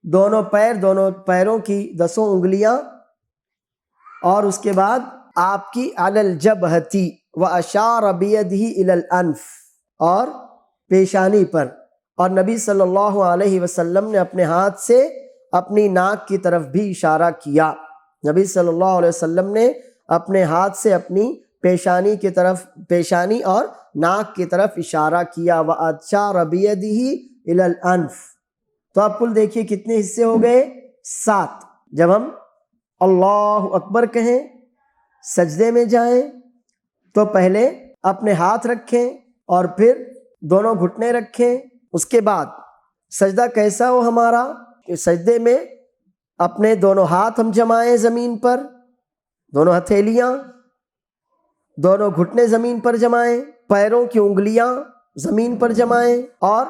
دونوں پیر، دونوں پیروں کی 10 انگلیاں، اور اس کے بعد آپ کی علی الجبہۃ واشار بیدہ الی الانف، اور پیشانی پر، اور نبی صلی اللہ علیہ وسلم نے اپنے ہاتھ سے اپنی ناک کی طرف بھی اشارہ کیا، نبی صلی اللہ علیہ وسلم نے اپنے ہاتھ سے اپنی پیشانی اور ناک کی طرف اشارہ کیا، واشار بیدہ الی الانف۔ تو آپ کل دیکھیے کتنے حصے ہو گئے؟ 7۔ جب ہم اللہ اکبر کہیں، سجدے میں جائیں تو پہلے اپنے ہاتھ رکھیں، اور پھر دونوں گھٹنے رکھیں۔ اس کے بعد سجدہ کیسا ہو ہمارا کہ سجدے میں اپنے دونوں ہاتھ ہم جمائیں زمین پر، دونوں ہتھیلیاں، دونوں گھٹنے زمین پر جمائیں، پیروں کی انگلیاں زمین پر جمائیں اور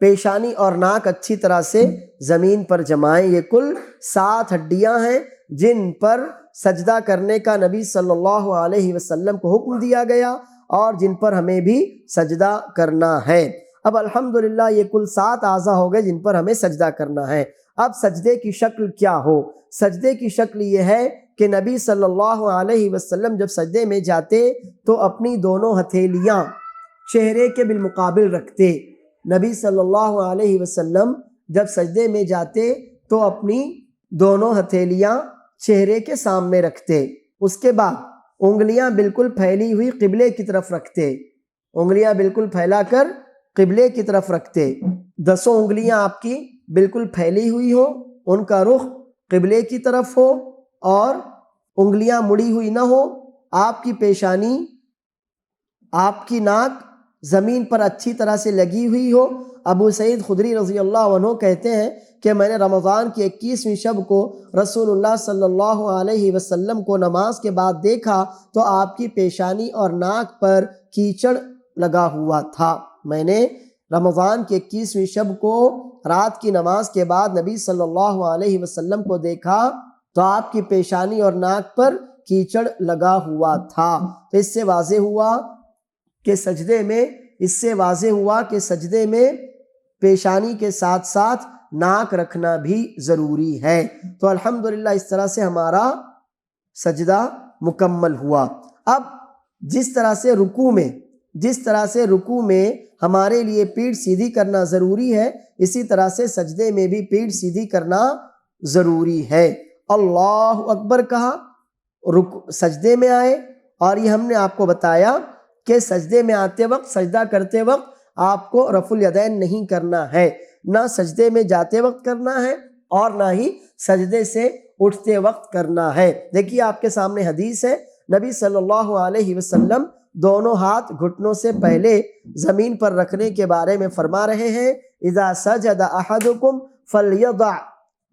پیشانی اور ناک اچھی طرح سے زمین پر جمائیں۔ یہ کل 7 ہڈیاں ہیں جن پر سجدہ کرنے کا نبی صلی اللہ علیہ وسلم کو حکم دیا گیا اور جن پر ہمیں بھی سجدہ کرنا ہے۔ اب الحمدللہ یہ کل 7 اعضاء ہو گئے جن پر ہمیں سجدہ کرنا ہے۔ اب سجدے کی شکل کیا ہو؟ سجدے کی شکل یہ ہے کہ نبی صلی اللہ علیہ وسلم جب سجدے میں جاتے تو اپنی دونوں ہتھیلیاں چہرے کے بالمقابل رکھتے۔ نبی صلی اللہ علیہ وسلم جب سجدے میں جاتے تو اپنی دونوں ہتھیلیاں چہرے کے سامنے رکھتے۔ اس کے بعد انگلیاں بالکل پھیلی ہوئی قبلے کی طرف رکھتے، انگلیاں بالکل پھیلا کر قبلے کی طرف رکھتے۔ 10 انگلیاں آپ کی بالکل پھیلی ہوئی ہو، ان کا رخ قبلے کی طرف ہو اور انگلیاں مڑی ہوئی نہ ہو۔ آپ کی پیشانی، آپ کی ناک زمین پر اچھی طرح سے لگی ہوئی ہو۔ ابو سعید خدری رضی اللہ عنہ کہتے ہیں کہ میں نے رمضان کی 21ویں شب کو رسول اللہ صلی اللہ علیہ وسلم کو نماز کے بعد دیکھا تو آپ کی پیشانی اور ناک پر کیچڑ لگا ہوا تھا۔ میں نے رمضان کی 21ویں شب کو رات کی نماز کے بعد نبی صلی اللہ علیہ وسلم کو دیکھا تو آپ کی پیشانی اور ناک پر کیچڑ لگا ہوا تھا۔ تو اس سے واضح ہوا کہ سجدے میں پیشانی کے ساتھ ساتھ ناک رکھنا بھی ضروری ہے۔ تو الحمدللہ اس طرح سے ہمارا سجدہ مکمل ہوا۔ اب جس طرح سے رکوع میں ہمارے لیے پیٹھ سیدھی کرنا ضروری ہے، اسی طرح سے سجدے میں بھی پیٹھ سیدھی کرنا ضروری ہے۔ اللہ اکبر کہا، سجدے میں آئے، اور یہ ہم نے آپ کو بتایا کہ سجدے میں آتے وقت، سجدہ کرتے وقت آپ کو رفع الیدین نہیں کرنا ہے، نہ سجدے میں جاتے وقت کرنا ہے اور نہ ہی سجدے سے اٹھتے وقت کرنا ہے۔ دیکھیے آپ کے سامنے حدیث ہے، نبی صلی اللہ علیہ وسلم دونوں ہاتھ گھٹنوں سے پہلے زمین پر رکھنے کے بارے میں فرما رہے ہیں، اذا سجد احدکم فلیضع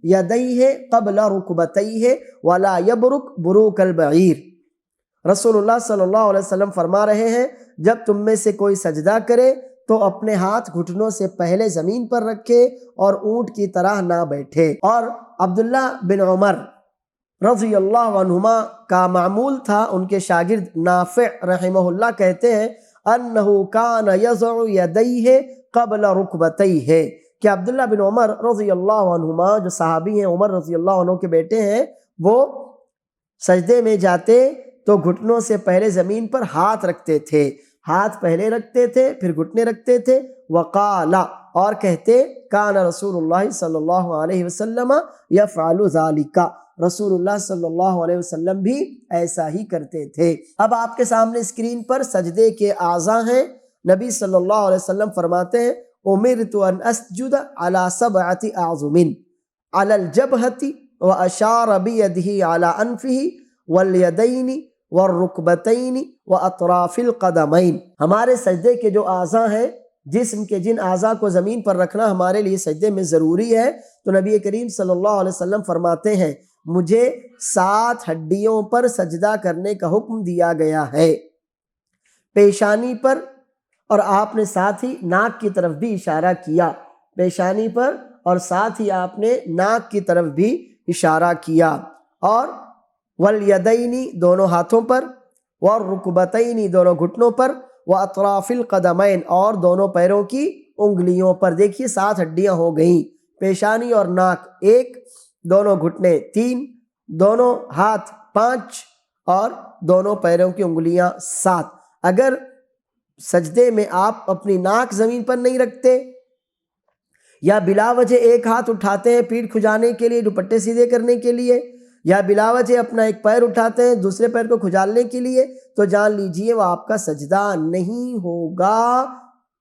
یدیہ قبل رکبتیہ ولا یبرک بروک البعیر۔ رسول اللہ صلی اللہ علیہ وسلم فرما رہے ہیں جب تم میں سے کوئی سجدہ کرے تو اپنے ہاتھ گھٹنوں سے پہلے زمین پر رکھے اور اونٹ کی طرح نہ بیٹھے۔ اور عبداللہ بن عمر رضی اللہ عنہما کا معمول تھا، ان کے شاگرد نافع رحمہ اللہ کہتے ہیں انہ کان یضع یدیہ قبل رکبتیہ، کہ عبداللہ بن عمر رضی اللہ عنہما جو صحابی ہیں، عمر رضی اللہ عنہ کے بیٹے ہیں، وہ سجدے میں جاتے تو گھٹنوں سے پہلے زمین پر ہاتھ رکھتے تھے، ہاتھ پہلے رکھتے تھے پھر گھٹنے رکھتے تھے۔ وقال، اور کہتے کان رسول اللہ صلی اللہ علیہ وسلم یفعل ذالک، رسول اللہ صلی اللہ علیہ وسلم بھی ایسا ہی کرتے تھے۔ اب آپ کے سامنے اسکرین پر سجدے کے اعضاء ہیں۔ نبی صلی اللہ علیہ وسلم فرماتے ہیں امرت ان اسجد علی 7 اعظم علی الجبہۃ واشار بیدہ علی انفہ والیدین والرکبتین واطراف القدمین۔ ہمارے سجدے کے جو اعضاء ہیں، جسم کے جن اعضاء کو زمین پر رکھنا ہمارے لیے سجدے میں ضروری ہے، تو نبی کریم صلی اللہ علیہ وسلم فرماتے ہیں مجھے 7 ہڈیوں پر سجدہ کرنے کا حکم دیا گیا ہے، پیشانی پر، اور آپ نے ساتھ ہی ناک کی طرف بھی اشارہ کیا، پیشانی پر اور ساتھ ہی آپ نے ناک کی طرف بھی اشارہ کیا، اور والیدینی دونوں ہاتھوں پر، والرکبتینی دونوں گھٹنوں پر، واطراف القدمین اور دونوں پیروں کی انگلیوں پر۔ دیکھیے 7 ہڈیاں ہو گئیں، پیشانی اور ناک 1، دونوں گھٹنے 3، دونوں ہاتھ 5 اور دونوں پیروں کی انگلیاں 7۔ اگر سجدے میں آپ اپنی ناک زمین پر نہیں رکھتے یا بلا وجہ ایک ہاتھ اٹھاتے ہیں پیٹھ کھجانے کے لیے، دوپٹے سیدھے کرنے کے لیے، یا بلا وجہ اپنا ایک پیر اٹھاتے ہیں دوسرے پیر کو کھجالنے کے لیے، تو جان لیجئے وہ آپ کا سجدہ نہیں ہوگا،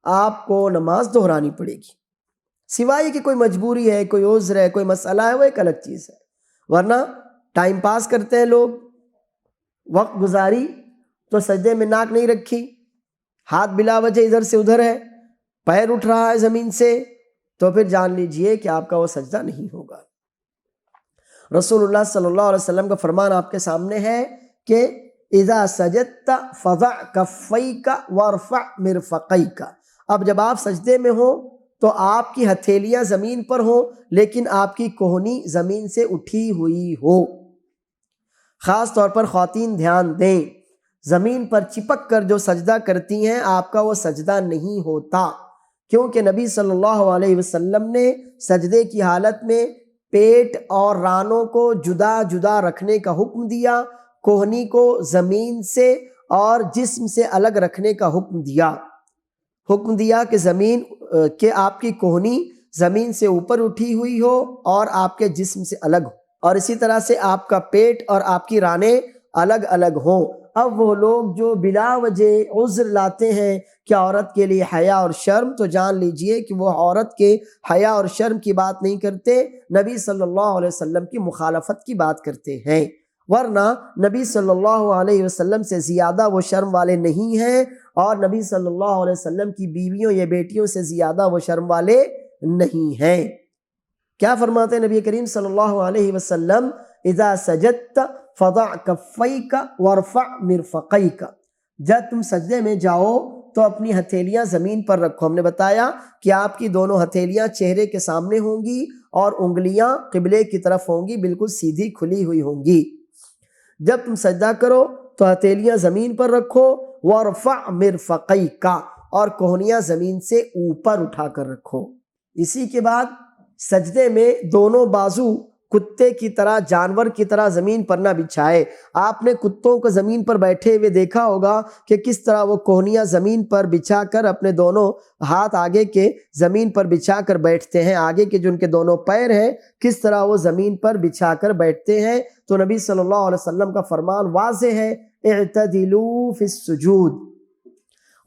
آپ کو نماز دہرانی پڑے گی، سوائے کہ کوئی مجبوری ہے، کوئی عذر ہے، کوئی مسئلہ ہے، وہ ایک الگ چیز ہے، ورنہ ٹائم پاس کرتے ہیں لوگ، وقت گزاری، تو سجدے میں ناک نہیں رکھی، ہاتھ بلا وجہ ادھر سے ادھر ہے، پیر اٹھ رہا ہے زمین سے تو پھر جان لیجئے کہ آپ کا وہ سجدہ نہیں ہوگا۔ رسول اللہ صلی اللہ علیہ وسلم کا فرمان آپ کے سامنے ہے کہ اذا سجدت فضع کفیک وارفع مرفقیک، اب جب آپ سجدے میں ہوں تو آپ کی ہتھیلیاں زمین پر ہوں لیکن آپ کی کوہنی زمین سے اٹھی ہوئی ہو۔ خاص طور پر خواتین دھیان دیں، زمین پر چپک کر جو سجدہ کرتی ہیں آپ کا وہ سجدہ نہیں ہوتا، کیونکہ نبی صلی اللہ علیہ وسلم نے سجدے کی حالت میں پیٹ اور رانوں کو جدا جدا رکھنے کا حکم دیا، کوہنی کو زمین سے اور جسم سے الگ رکھنے کا حکم دیا کہ زمین کہ آپ کی کوہنی زمین سے اوپر اٹھی ہوئی ہو اور آپ کے جسم سے الگ ہو، اور اسی طرح سے آپ کا پیٹ اور آپ کی رانیں الگ الگ ہوں۔ اب وہ لوگ جو بلا وجہ عذر لاتے ہیں کہ عورت کے لیے حیا اور شرم، تو جان لیجئے کہ وہ عورت کے حیا اور شرم کی بات نہیں کرتے، نبی صلی اللہ علیہ وسلم کی مخالفت کی بات کرتے ہیں، ورنہ نبی صلی اللہ علیہ وسلم سے زیادہ وہ شرم والے نہیں ہیں، اور نبی صلی اللہ علیہ وسلم کی بیویوں یا بیٹیوں سے زیادہ وہ شرم والے نہیں ہیں۔ کیا فرماتے ہیں نبی کریم صلی اللہ علیہ وسلم؟ اذا سجدت فضع کفیک وارفع مرفقیک، جب تم سجدے میں جاؤ تو اپنی ہتھیلیاں زمین پر رکھو۔ ہم نے بتایا کہ آپ کی دونوں ہتھیلیاں چہرے کے سامنے ہوں گی اور انگلیاں قبلے کی طرف ہوں گی، بالکل سیدھی کھلی ہوئی ہوں گی۔ جب تم سجدہ کرو تو ہتھیلیاں زمین پر رکھو، وارفع مرفقیک، اور کوہنیاں زمین سے اوپر اٹھا کر رکھو۔ اسی کے بعد سجدے میں دونوں بازو کتے کی طرح، جانور کی طرح زمین پر نہ بچھائے۔ آپ نے کتوں کو زمین پر بیٹھے ہوئے دیکھا ہوگا کہ کس طرح وہ کوہنیاں زمین پر بچھا کر اپنے دونوں ہاتھ آگے کے زمین پر بچھا کر بیٹھتے ہیں، آگے کے جو ان کے دونوں پیر ہیں کس طرح وہ زمین پر بچھا کر بیٹھتے ہیں۔ تو نبی صلی اللہ علیہ وسلم کا فرمان واضح ہے، اعتدلوا فی السجود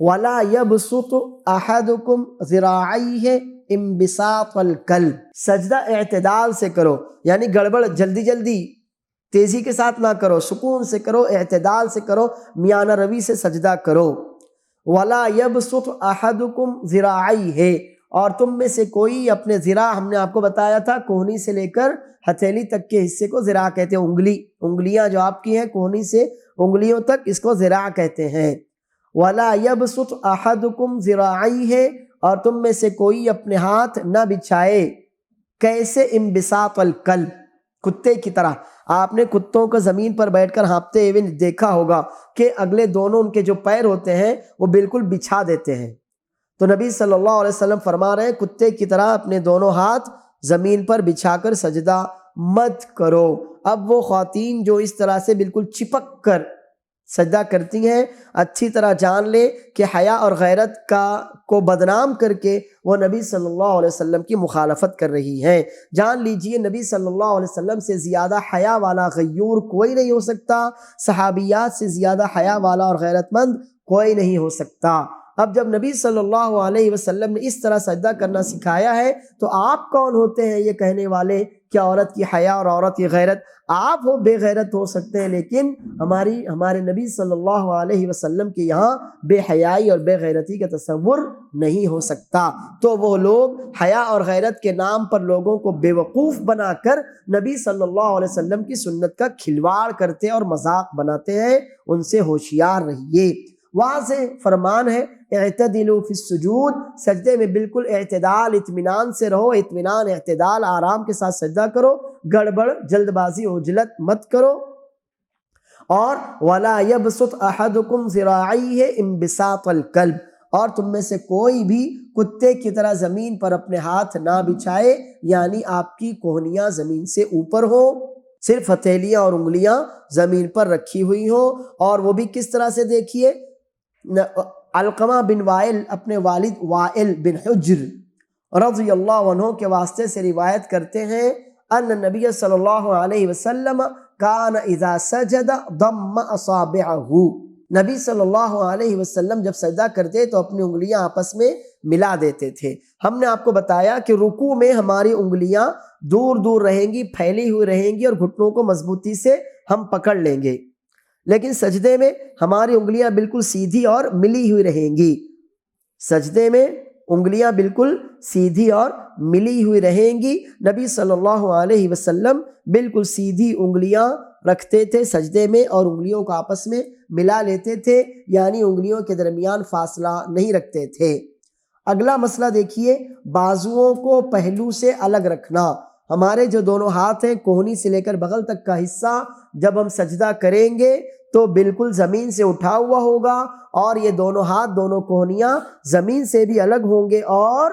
ولا يبسط احدکم ذراعیہ انبساط الکلب، سجدہ اعتدال سے کرو، یعنی گڑبڑ جلدی تیزی کے ساتھ نہ کرو، سکون سے کرو، اعتدال سے کرو، میانہ روی سے سجدہ کرو۔ ولا يبسط احدکم ذراعیہ، اور تم میں سے کوئی اپنے ذراع، ہم نے آپ کو بتایا تھا کوہنی سے لے کر ہتھیلی تک کے حصے کو ذراع کہتے ہیں، انگلیاں جو آپ کی ہیں کوہنی سے انگلیوں تک، اس کو ذراع کہتے ہیں۔ وَلَا يَبْسُطْ أَحَدُكُمْ ذِرَاعَيْهِ، اور تم میں سے کوئی اپنے ہاتھ نہ بچھائے، کیسے؟ انبساط الکلب، کتے کی طرح۔ آپ نے کتوں کو زمین پر بیٹھ کر ہانپتے ہوئے دیکھا ہوگا کہ اگلے دونوں ان کے جو پیر ہوتے ہیں وہ بالکل بچھا دیتے ہیں۔ تو نبی صلی اللہ علیہ وسلم فرما رہے ہیں کتے کی طرح اپنے دونوں ہاتھ زمین پر بچھا کر سجدہ مت کرو۔ اب وہ خواتین جو اس طرح سے بالکل چپک کر سجدہ کرتی ہیں، اچھی طرح جان لے کہ حیا اور غیرت کو بدنام کر کے وہ نبی صلی اللہ علیہ وسلم کی مخالفت کر رہی ہیں۔ جان لیجئے نبی صلی اللہ علیہ وسلم سے زیادہ حیا والا غیور کوئی نہیں ہو سکتا، صحابیات سے زیادہ حیا والا اور غیرت مند کوئی نہیں ہو سکتا۔ اب جب نبی صلی اللہ علیہ وسلم نے اس طرح سجدہ کرنا سکھایا ہے تو آپ کون ہوتے ہیں یہ کہنے والے کہ عورت کی حیا اور عورت کی غیرت؟ آپ ہو بے غیرت ہو سکتے ہیں، لیکن ہمارے نبی صلی اللہ علیہ وسلم کے یہاں بے حیائی اور بے غیرتی کا تصور نہیں ہو سکتا۔ تو وہ لوگ حیا اور غیرت کے نام پر لوگوں کو بیوقوف بنا کر نبی صلی اللہ علیہ وسلم کی سنت کا کھلواڑ کرتے اور مذاق بناتے ہیں، ان سے ہوشیار رہیے۔ واضح فرمان ہے، اعتدلوا فی السجود، سجدے میں بالکل اعتدال، اطمینان سے رہو، اطمینان، اعتدال، آرام کے ساتھ سجدہ کرو، گڑبڑ، جلد بازی، عجلت مت کرو۔ اور ولا یبسط احدکم ذراعیہ انبساط الکلب، اور تم میں سے کوئی بھی کتے کی طرح زمین پر اپنے ہاتھ نہ بچھائے، یعنی آپ کی کوہنیاں زمین سے اوپر ہوں، صرف ہتھیلیاں اور انگلیاں زمین پر رکھی ہوئی ہوں۔ اور وہ بھی کس طرح سے؟ دیکھیے، علقمہ بن وائل اپنے والد وائل بن حجر رضی اللہ عنہ کے واسطے سے روایت کرتے ہیں، ان نبی صلی اللہ علیہ وسلم کان اذا سجد ضم اصابعہ، نبی صلی اللہ علیہ وسلم جب سجدہ کرتے تو اپنی انگلیاں آپس میں ملا دیتے تھے۔ ہم نے آپ کو بتایا کہ رکوع میں ہماری انگلیاں دور دور رہیں گی، پھیلی ہوئی رہیں گی، اور گھٹنوں کو مضبوطی سے ہم پکڑ لیں گے، لیکن سجدے میں ہماری انگلیاں بالکل سیدھی اور ملی ہوئی رہیں گی۔ سجدے میں انگلیاں بالکل سیدھی اور ملی ہوئی رہیں گی۔ نبی صلی اللہ علیہ وسلم بالکل سیدھی انگلیاں رکھتے تھے سجدے میں اور انگلیوں کو آپس میں ملا لیتے تھے، یعنی انگلیوں کے درمیان فاصلہ نہیں رکھتے تھے۔ اگلا مسئلہ دیکھیے، بازوؤں کو پہلو سے الگ رکھنا۔ ہمارے جو دونوں ہاتھ ہیں، کوہنی سے لے کر بغل تک کا حصہ جب ہم سجدہ کریں گے تو بالکل زمین سے اٹھا ہوا ہوگا، اور یہ دونوں ہاتھ، دونوں کوہنیاں زمین سے بھی الگ ہوں گے اور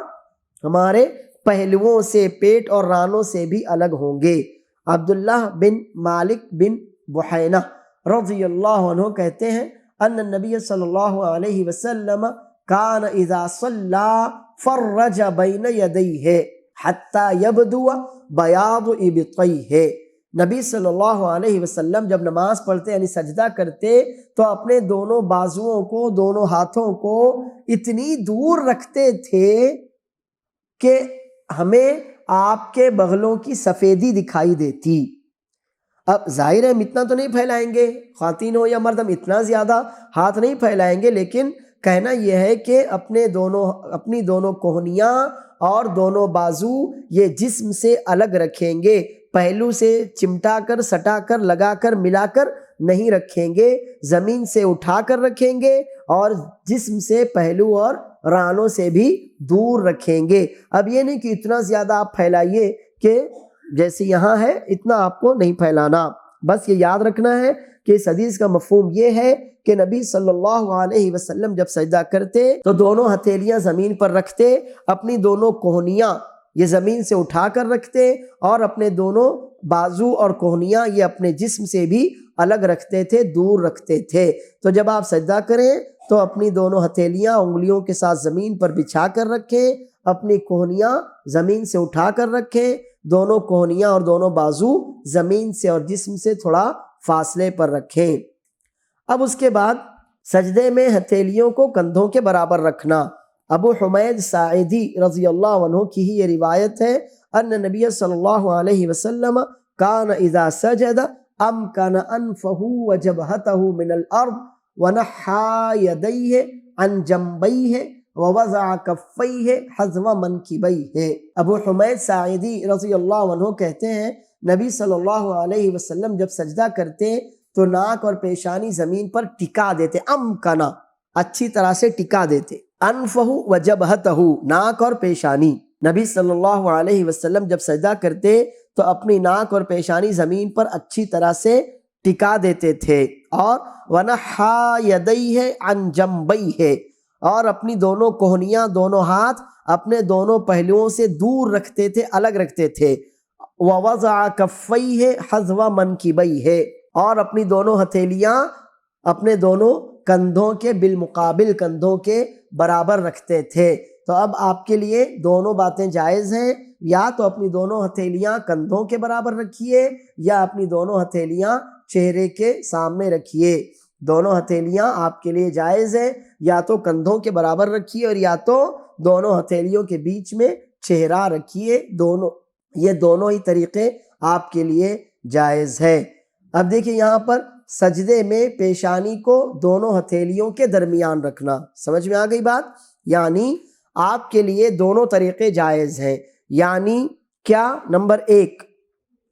ہمارے پہلوؤں سے، پیٹ اور رانوں سے بھی الگ ہوں گے۔ عبداللہ بن مالک بن بحینہ رضی اللہ عنہ کہتے ہیں ان النبی صلی اللہ علیہ وسلم کان اذا صلی فرج بین یدیہ حتی یبدو بیاض ابطیہ۔ نبی صلی اللہ علیہ وسلم جب نماز پڑھتے یعنی سجدہ کرتے تو اپنے دونوں بازوؤں کو، دونوں ہاتھوں کو اتنی دور رکھتے تھے کہ ہمیں آپ کے بغلوں کی سفیدی دکھائی دیتی۔ اب ظاہر ہے ہم اتنا تو نہیں پھیلائیں گے، خواتین ہو یا مرد، ہم اتنا زیادہ ہاتھ نہیں پھیلائیں گے، لیکن کہنا یہ ہے کہ اپنی دونوں کوہنیاں اور دونوں بازو یہ جسم سے الگ رکھیں گے، پہلو سے چمٹا کر، سٹا کر، لگا کر، ملا کر نہیں رکھیں گے، زمین سے اٹھا کر رکھیں گے اور جسم سے، پہلو اور رانوں سے بھی دور رکھیں گے۔ اب یہ نہیں کہ اتنا زیادہ آپ پھیلائیے کہ جیسے یہاں ہے اتنا آپ کو نہیں پھیلانا، بس یہ یاد رکھنا ہے کہ اس حدیث کا مفہوم یہ ہے کہ نبی صلی اللہ علیہ وسلم جب سجدہ کرتے تو دونوں ہتھیلیاں زمین پر رکھتے، اپنی دونوں کوہنیاں یہ زمین سے اٹھا کر رکھتے اور اپنے دونوں بازو اور کوہنیاں یہ اپنے جسم سے بھی الگ رکھتے تھے، دور رکھتے تھے۔ تو جب آپ سجدہ کریں تو اپنی دونوں ہتھیلیاں انگلیوں کے ساتھ زمین پر بچھا کر رکھیں، اپنی کوہنیاں زمین سے اٹھا کر رکھیں، دونوں کوہنیاں اور دونوں بازو زمین سے اور جسم سے تھوڑا فاصلے پر رکھیں۔ اب اس کے بعد سجدے میں ہتھیلیوں کو کندھوں کے برابر رکھنا۔ ابو حمید ساعدی رضی اللہ عنہ کی ہی یہ روایت ہے ان نبی صلی اللہ علیہ وسلم کان اذا سجد امکن انفہ وجبہتہ من الارض ونحى يديه عن جنبيه ووضع كفيه حذو منكبيه۔ ابو حمید ساعدی رضی اللہ عنہ کہتے ہیں نبی صلی اللہ علیہ وسلم جب سجدہ کرتے تو ناک اور پیشانی زمین پر ٹکا دیتے، امکنا اچھی طرح سے ٹکا دیتے، انفہ وجبہتہ ناک اور پیشانی۔ نبی صلی اللہ علیہ وسلم جب سجدہ کرتے تو اپنی ناک اور پیشانی زمین پر اچھی طرح سے ٹکا دیتے تھے، اور وَنَحَّى يَدَيْهِ عَنْ جَنْبَيْهِ اور اپنی دونوں کوہنیاں، دونوں ہاتھ اپنے دونوں پہلوؤں سے دور رکھتے تھے، الگ رکھتے تھے۔ وَوَضَعَ كَفَّيْهِ حَذْوَ مَنْكِبَيْهِ اور اپنی دونوں ہتھیلیاں اپنے دونوں کندھوں کے بالمقابل، کندھوں کے برابر رکھتے تھے۔ تو اب آپ کے لیے دونوں باتیں جائز ہیں، یا تو اپنی دونوں ہتھیلیاں کندھوں کے برابر رکھیے یا اپنی دونوں ہتھیلیاں چہرے کے سامنے رکھیے۔ دونوں ہتھیلیاں آپ کے لیے جائز ہیں، یا تو کندھوں کے برابر رکھیے اور یا تو دونوں ہتھیلیوں کے بیچ میں چہرہ رکھیے، یہ دونوں ہی طریقے آپ کے لیے جائز ہے۔ اب دیکھیں یہاں پر سجدے میں پیشانی کو دونوں ہتھیلیوں کے درمیان رکھنا، سمجھ میں آ گئی بات؟ یعنی آپ کے لیے دونوں طریقے جائز ہیں۔ یعنی کیا؟ نمبر 1،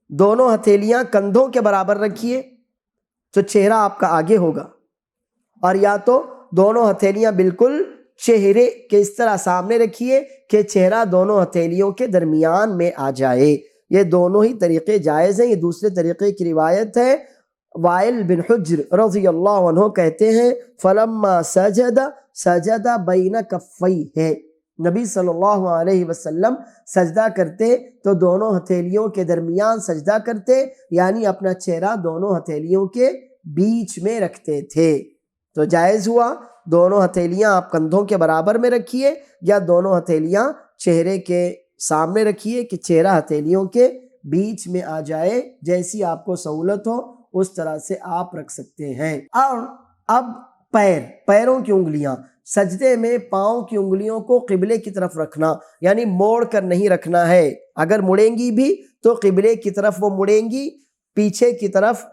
دونوں ہتھیلیاں کندھوں کے برابر رکھیے تو چہرہ آپ کا آگے ہوگا، اور یا تو دونوں ہتھیلیاں بالکل چہرے کے اس طرح سامنے رکھیے کہ چہرہ دونوں ہتھیلیوں کے درمیان میں آ جائے۔ یہ دونوں ہی طریقے جائز ہیں۔ یہ دوسرے طریقے کی روایت ہے، وائل بن حجر رضی اللہ عنہ کہتے ہیں فلما سجد سجد بین کفیہ، نبی صلی اللہ علیہ وسلم سجدہ کرتے تو دونوں ہتھیلیوں کے درمیان سجدہ کرتے، یعنی اپنا چہرہ دونوں ہتھیلیوں کے بیچ میں رکھتے تھے۔ تو جائز ہوا، دونوں ہتھیلیاں آپ کندھوں کے برابر میں رکھیے یا دونوں ہتھیلیاں چہرے کے سامنے رکھیے کہ چہرہ ہتھیلیوں کے بیچ میں آ جائے، جیسی آپ کو سہولت ہو اس طرح سے آپ رکھ سکتے ہیں۔ اور اب پیروں کی انگلیاں، سجدے میں پاؤں کی انگلیوں کو قبلے کی طرف رکھنا، یعنی موڑ کر نہیں رکھنا ہے۔ اگر مڑیں گی بھی تو قبلے کی طرف وہ مڑیں گی، پیچھے کی طرف،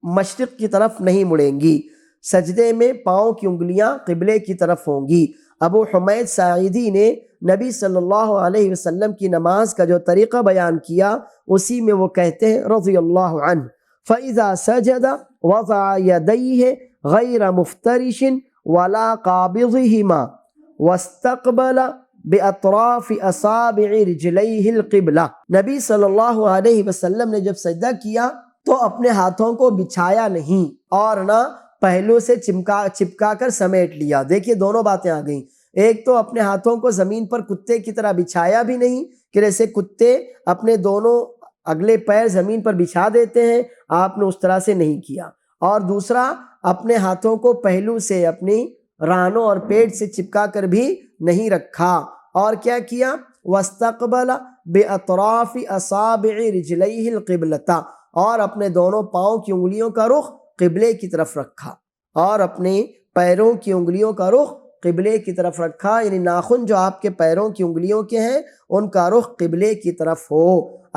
مشرق کی طرف نہیں مڑیں گی۔ سجدے میں پاؤں کی انگلیاں قبلے کی طرف ہوں گی۔ ابو حمید ساعدی نے نبی صلی اللہ علیہ وسلم کی نماز کا جو طریقہ بیان کیا اسی میں وہ کہتے ہیں رضی اللہ عنہ فَإِذَا سَجَدَ وَضَعَ يَدَيْهِ غَيْرَ مُفْتَرِشٍ وَلَا قَابِضِهِمَا وَاسْتَقْبَلَ بِأَطْرَافِ أَصَابِعِ رِجْلَيْهِ الْقِبْلَةِ۔ نبی صلی اللہ علیہ وسلم نے جب سجدہ کیا تو اپنے ہاتھوں کو بچھایا نہیں اور نہ پہلو سے چپکا کر سمیٹ لیا۔ دیکھیے دونوں باتیں آ گئیں، ایک تو اپنے ہاتھوں کو زمین پر کتے کی طرح بچھایا بھی نہیں کہ جیسے کتے اپنے دونوں اگلے پیر زمین پر بچھا دیتے ہیں، آپ نے اس طرح سے نہیں کیا، اور دوسرا اپنے ہاتھوں کو پہلو سے اپنی رانوں اور پیٹ سے چپکا کر بھی نہیں رکھا، اور کیا کیا وَاسْتَقْبَلَ بِأَطْرَافِ أَصَابِعِ رِجْلَيْهِ الْقِبْلَةَ، اور اپنے دونوں پاؤں کی انگلیوں کا رخ قبلے کی طرف رکھا، اور اپنے پیروں کی انگلیوں کا رخ قبلے کی طرف رکھا، یعنی ناخن جو آپ کے پیروں کی انگلیوں کے ہیں ان کا رخ قبلے کی طرف ہو۔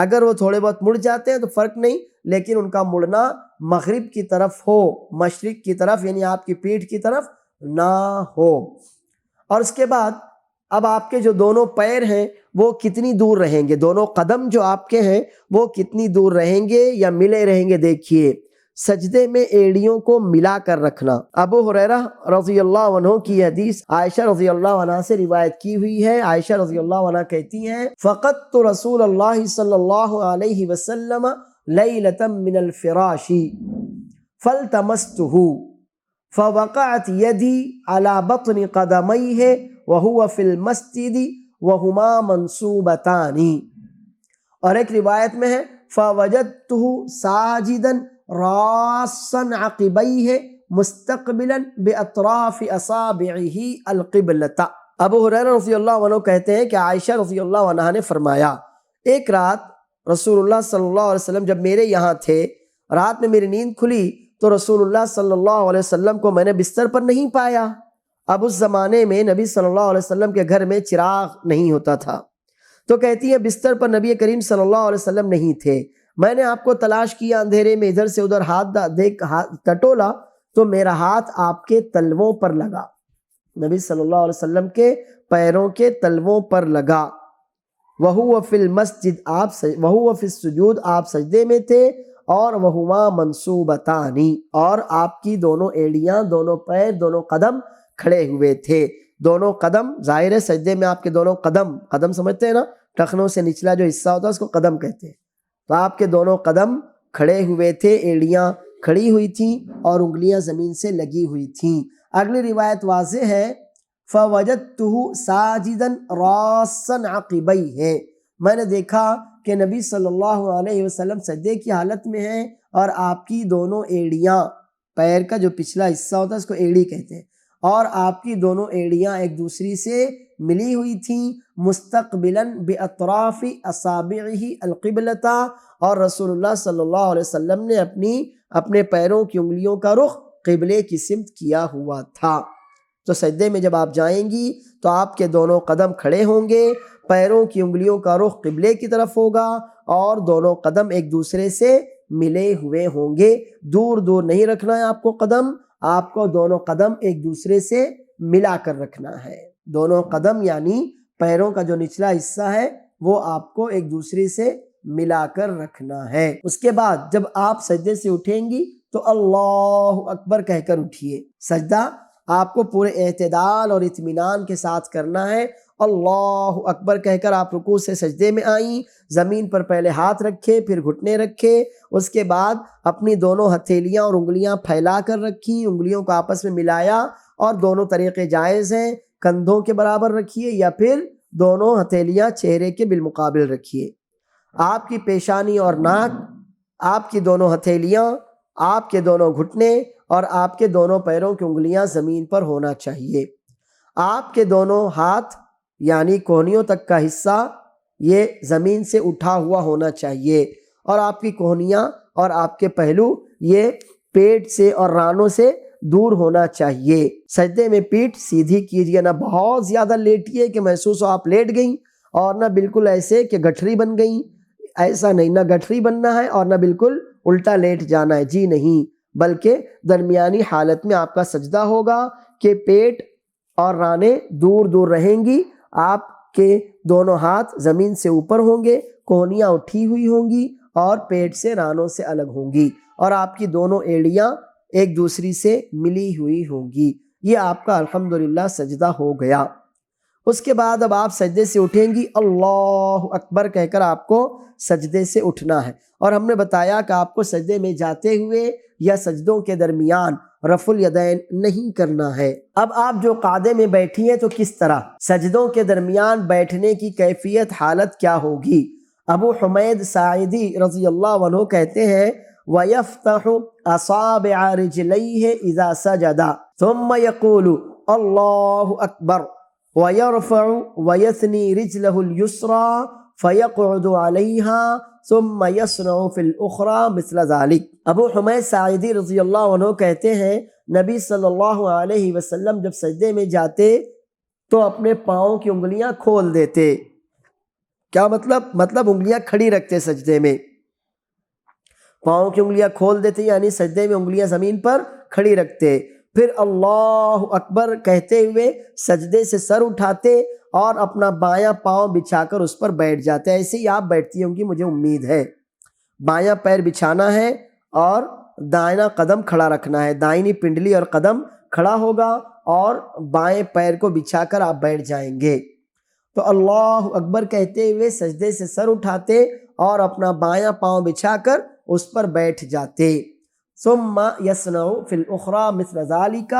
اگر وہ تھوڑے بہت مڑ جاتے ہیں تو فرق نہیں، لیکن ان کا مڑنا مغرب کی طرف ہو، مشرق کی طرف، یعنی آپ کی پیٹھ کی طرف نہ ہو۔ اور اس کے بعد اب آپ کے جو دونوں پیر ہیں وہ کتنی دور رہیں گے، دونوں قدم جو آپ کے ہیں وہ کتنی دور رہیں گے یا ملے رہیں گے؟ دیکھیے سجدے میں ایڑیوں کو ملا کر رکھنا۔ ابو ہریرہ رضی اللہ عنہ کی حدیث عائشہ رضی اللہ عنہ سے روایت کی ہوئی ہے۔ عائشہ رضی اللہ عنہ کہتی ہیں فقدت رسول اللہ صلی اللہ علیہ وسلم لیلۃ من الفراش فالتمسته فوقعت یدی علی بطن قدمیہ وهو فی المسجد وہما منصوبتان، اور ایک روایت میں ہے فوجدته ساجدا راسا عقبیہ مستقبلا باطراف اصابعہ القبلۃ۔ ابو ہریرہ رضی اللہ عنہ کہتے ہیں کہ عائشہ رضی اللہ عنہ نے فرمایا ایک رات رسول اللہ صلی اللہ علیہ وسلم جب میرے یہاں تھے، رات میں میری نیند کھلی تو رسول اللہ صلی اللہ علیہ وسلم کو میں نے بستر پر نہیں پایا۔ اب اس زمانے میں نبی صلی اللہ علیہ وسلم کے گھر میں چراغ نہیں ہوتا تھا، تو کہتی ہے بستر پر نبی کریم صلی اللہ علیہ وسلم نہیں تھے، میں نے آپ کو تلاش کیا، اندھیرے میں ادھر سے ادھر ہاتھ ٹٹولا تو میرا ہاتھ آپ کے تلووں پر لگا، نبی صلی اللہ علیہ وسلم کے پیروں کے تلووں پر لگا۔ وَهُوَ فِي الْمَسْجِدِ وَهُوَ فِي السُّجُودِ، آپ سجدے میں تھے، اور وَهُمَا مَنْصُوبَتَانِ، اور آپ کی دونوں ایڑیاں، دونوں پیر، دونوں قدم کھڑے ہوئے تھے۔ دونوں قدم ظاہر ہے سجدے میں آپ کے دونوں قدم سمجھتے ہیں نا، ٹخنوں سے نچلا جو حصہ ہوتا ہے اس کو قدم کہتے ہیں، تو آپ کے دونوں قدم کھڑے ہوئے تھے، ایڑیاں کھڑی ہوئی تھیں اور انگلیاں زمین سے لگی ہوئی تھیں۔ اگلی روایت واضح ہے فَوَجَدْتُهُ سَاجِدًا رَاسًا عَقِبَيْهِ، میں نے دیکھا کہ نبی صلی اللہ علیہ وسلم سجدے کی حالت میں ہیں اور آپ کی دونوں ایڑیاں، پیر کا جو پچھلا حصہ ہوتا ہے اس کو ایڑی کہتے ہیں، اور آپ کی دونوں ایڑیاں ایک دوسری سے ملی ہوئی تھیں، مستقبلاً باطراف اصابعہ القبلۃ، اور رسول اللہ صلی اللہ علیہ وسلم نے اپنے پیروں کی انگلیوں کا رخ قبلے کی سمت کیا ہوا تھا۔ تو سجدے میں جب آپ جائیں گی تو آپ کے دونوں قدم کھڑے ہوں گے، پیروں کی انگلیوں کا رخ قبلے کی طرف ہوگا، اور دونوں قدم ایک دوسرے سے ملے ہوئے ہوں گے، دور دور نہیں رکھنا ہے آپ کو قدم، آپ کو دونوں قدم ایک دوسرے سے ملا کر رکھنا ہے۔ دونوں قدم یعنی پیروں کا جو نچلا حصہ ہے وہ آپ کو ایک دوسرے سے ملا کر رکھنا ہے۔ اس کے بعد جب آپ سجدے سے اٹھیں گی تو اللہ اکبر کہہ کر اٹھیے۔ سجدہ آپ کو پورے اعتدال اور اطمینان کے ساتھ کرنا ہے۔ اللہ اکبر کہہ کر آپ رکوع سے سجدے میں آئیں، زمین پر پہلے ہاتھ رکھے، پھر گھٹنے رکھے، اس کے بعد اپنی دونوں ہتھیلیاں اور انگلیاں پھیلا کر رکھی، انگلیوں کو آپس میں ملایا، اور دونوں طریقے جائز ہیں، کندھوں کے برابر رکھیے یا پھر دونوں ہتھیلیاں چہرے کے بالمقابل رکھیے۔ آپ کی پیشانی اور ناک، آپ کی دونوں ہتھیلیاں، آپ کے دونوں گھٹنے اور آپ کے دونوں پیروں کی انگلیاں زمین پر ہونا چاہیے۔ آپ کے دونوں ہاتھ یعنی کوہنیوں تک کا حصہ یہ زمین سے اٹھا ہوا ہونا چاہیے، اور آپ کی کوہنیاں اور آپ کے پہلو یہ پیٹ سے اور رانوں سے دور ہونا چاہیے۔ سجدے میں پیٹھ سیدھی کیجیے، نہ بہت زیادہ لیٹیے کہ محسوس ہو آپ لیٹ گئیں، اور نہ بالکل ایسے کہ گٹھری بن گئیں، ایسا نہیں، نہ گٹھری بننا ہے اور نہ بالکل الٹا لیٹ جانا ہے، جی نہیں، بلکہ درمیانی حالت میں آپ کا سجدہ ہوگا کہ پیٹ اور رانیں دور دور رہیں گی، آپ کے دونوں ہاتھ زمین سے اوپر ہوں گے، کونیاں اٹھی ہوئی ہوں گی اور پیٹ سے رانوں سے الگ ہوں گی، اور آپ کی دونوں ایڑیاں ایک دوسری سے ملی ہوئی ہوں گی۔ یہ آپ کا الحمدللہ سجدہ ہو گیا۔ اس کے بعد اب آپ سجدے سے اٹھیں گی، اللہ اکبر کہہ کر آپ کو سجدے سے اٹھنا ہے۔ اور ہم نے بتایا کہ آپ کو سجدے میں جاتے ہوئے یا سجدوں کے درمیان رفع الیدین نہیں کرنا ہے۔ اب آپ جو قعدے میں بیٹھی ہیں تو کس طرح سجدوں کے درمیان بیٹھنے کی کیفیت حالت کیا ہوگی؟ ابو حمید ساعدی رضی اللہ عنہ کہتے ہیں وَيَفْتَحُ أَصَابِعَ رِجْلَيْهِ إِذَا سَجَدَ ثُمَّ يَقُولُ اللَّهُ أَكْبَرُ وَيَرْفَعُ وَيَثْنِي رِجْلَهُ الْيُسْرَى فَيَقْعُدُ عَلَيْهَا ثم يصنع فی الاخری مثل ذلك۔ ابو حمید ساعدی رضی اللہ عنہ کہتے ہیں نبی صلی اللہ علیہ وسلم جب سجدے میں جاتے تو اپنے پاؤں کی انگلیاں کھول دیتے۔ کیا مطلب انگلیاں کھڑی رکھتے سجدے میں، پاؤں کی انگلیاں کھول دیتے، یعنی سجدے میں انگلیاں زمین پر کھڑی رکھتے، پھر اللہ اکبر کہتے ہوئے سجدے سے سر اٹھاتے اور اپنا بایاں پاؤں بچھا کر اس پر بیٹھ جاتے۔ ایسے ہی آپ بیٹھتی ہوں گی مجھے امید ہے۔ بایاں پیر بچھانا ہے اور دائنا قدم کھڑا رکھنا ہے، دائنی پنڈلی اور قدم کھڑا ہوگا اور بائیں پیر کو بچھا کر آپ بیٹھ جائیں گے۔ تو اللہ اکبر کہتے ہوئے سجدے سے سر اٹھاتے اور اپنا بایاں پاؤں بچھا کر اس پر بیٹھ جاتے۔ ثم یصنع فی الاخری مثل ذلک،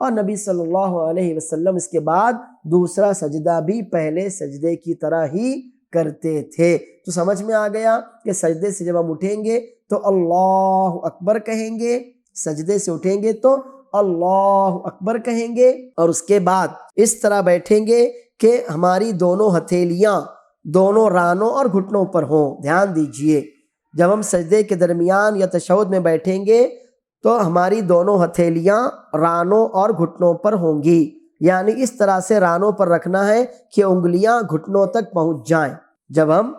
اور نبی صلی اللہ علیہ وسلم اس کے بعد دوسرا سجدہ بھی پہلے سجدے کی طرح ہی کرتے تھے۔ تو سمجھ میں آ گیا کہ سجدے سے جب ہم اٹھیں گے تو اللہ اکبر کہیں گے، سجدے سے اٹھیں گے تو اللہ اکبر کہیں گے، اور اس کے بعد اس طرح بیٹھیں گے کہ ہماری دونوں ہتھیلیاں دونوں رانوں اور گھٹنوں پر ہوں۔ دھیان دیجئے، جب ہم سجدے کے درمیان یا تشہد میں بیٹھیں گے تو ہماری دونوں ہتھیلیاں رانوں اور گھٹنوں پر ہوں گی، یعنی اس طرح سے رانوں پر رکھنا ہے کہ انگلیاں گھٹنوں تک پہنچ جائیں۔ جب ہم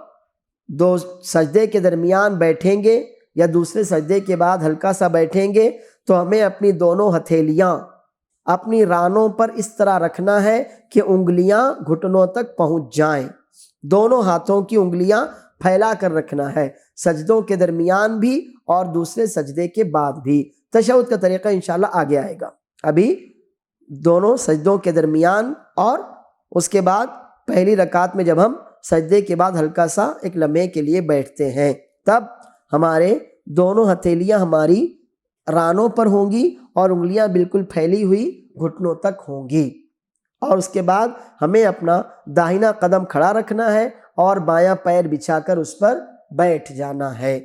دو سجدے کے درمیان بیٹھیں گے یا دوسرے سجدے کے بعد ہلکا سا بیٹھیں گے تو ہمیں اپنی دونوں ہتھیلیاں اپنی رانوں پر اس طرح رکھنا ہے کہ انگلیاں گھٹنوں تک پہنچ جائیں۔ دونوں ہاتھوں کی انگلیاں پھیلا کر رکھنا ہے، سجدوں کے درمیان بھی اور دوسرے سجدے کے بعد بھی۔ تشہد کا طریقہ انشاءاللہ آگے آئے گا۔ ابھی دونوں سجدوں کے درمیان اور اس کے بعد پہلی رکعت میں جب ہم سجدے کے بعد ہلکا سا ایک لمحے کے لیے بیٹھتے ہیں، تب ہمارے دونوں ہتھیلیاں ہماری رانوں پر ہوں گی اور انگلیاں بالکل پھیلی ہوئی گھٹنوں تک ہوں گی، اور اس کے بعد ہمیں اپنا داہنا قدم کھڑا رکھنا ہے اور بایاں پیر بچھا کر اس پر بیٹھ جانا ہے۔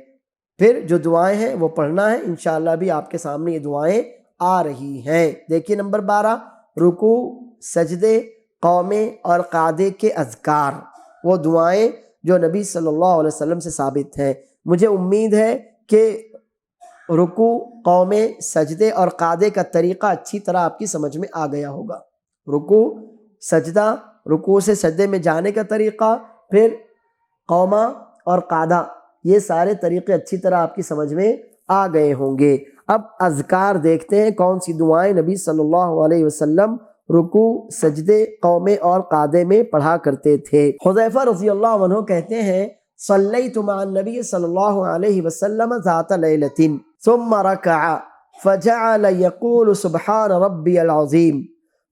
پھر جو دعائیں ہیں وہ پڑھنا ہے، انشاءاللہ بھی آپ کے سامنے یہ دعائیں آ رہی ہیں۔ دیکھیے نمبر 12، رکوع، سجدے، قومے اور قعدے کے اذکار، وہ دعائیں جو نبی صلی اللہ علیہ وسلم سے ثابت ہیں۔ مجھے امید ہے کہ رکوع، قومے، سجدے اور قعدے کا طریقہ اچھی طرح آپ کی سمجھ میں آ گیا ہوگا۔ رکوع، سجدہ، رکوع سے سجدے میں جانے کا طریقہ، پھر قومہ اور قعدہ، یہ سارے طریقے اچھی طرح آپ کی سمجھ میں آ گئے ہوں گے۔ اب اذکار دیکھتے ہیں کون سی دعائیں نبی صلی اللہ علیہ وسلم رکوع، سجدے، قومے اور قعدے میں پڑھا کرتے تھے۔ حذیفہ رضی اللہ عنہ کہتے ہیں صلیت مع النبی صلی اللہ علیہ وسلم ذات لیلۃ ثم رکع فجعل يقول سبحان ربی العظیم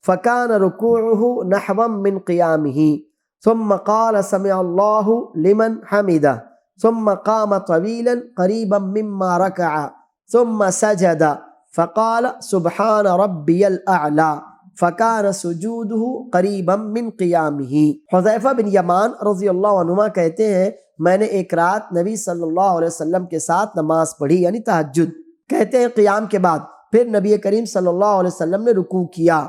فكان ركوعه نحوا من قيامه ثم قال سمع الله لمن حمده ثم قام طويلا قريبا مما ركع ثم سجد فقال سبحان ربي الأعلى فكان سجوده قريبا من قيامه۔ حذیفہ بن یمان رضی اللہ عنہما کہتے ہیں میں نے ایک رات نبی صلی اللہ علیہ وسلم کے ساتھ نماز پڑھی، یعنی تہجد، کہتے ہیں قیام کے بعد پھر نبی کریم صلی اللہ علیہ وسلم نے رکوع کیا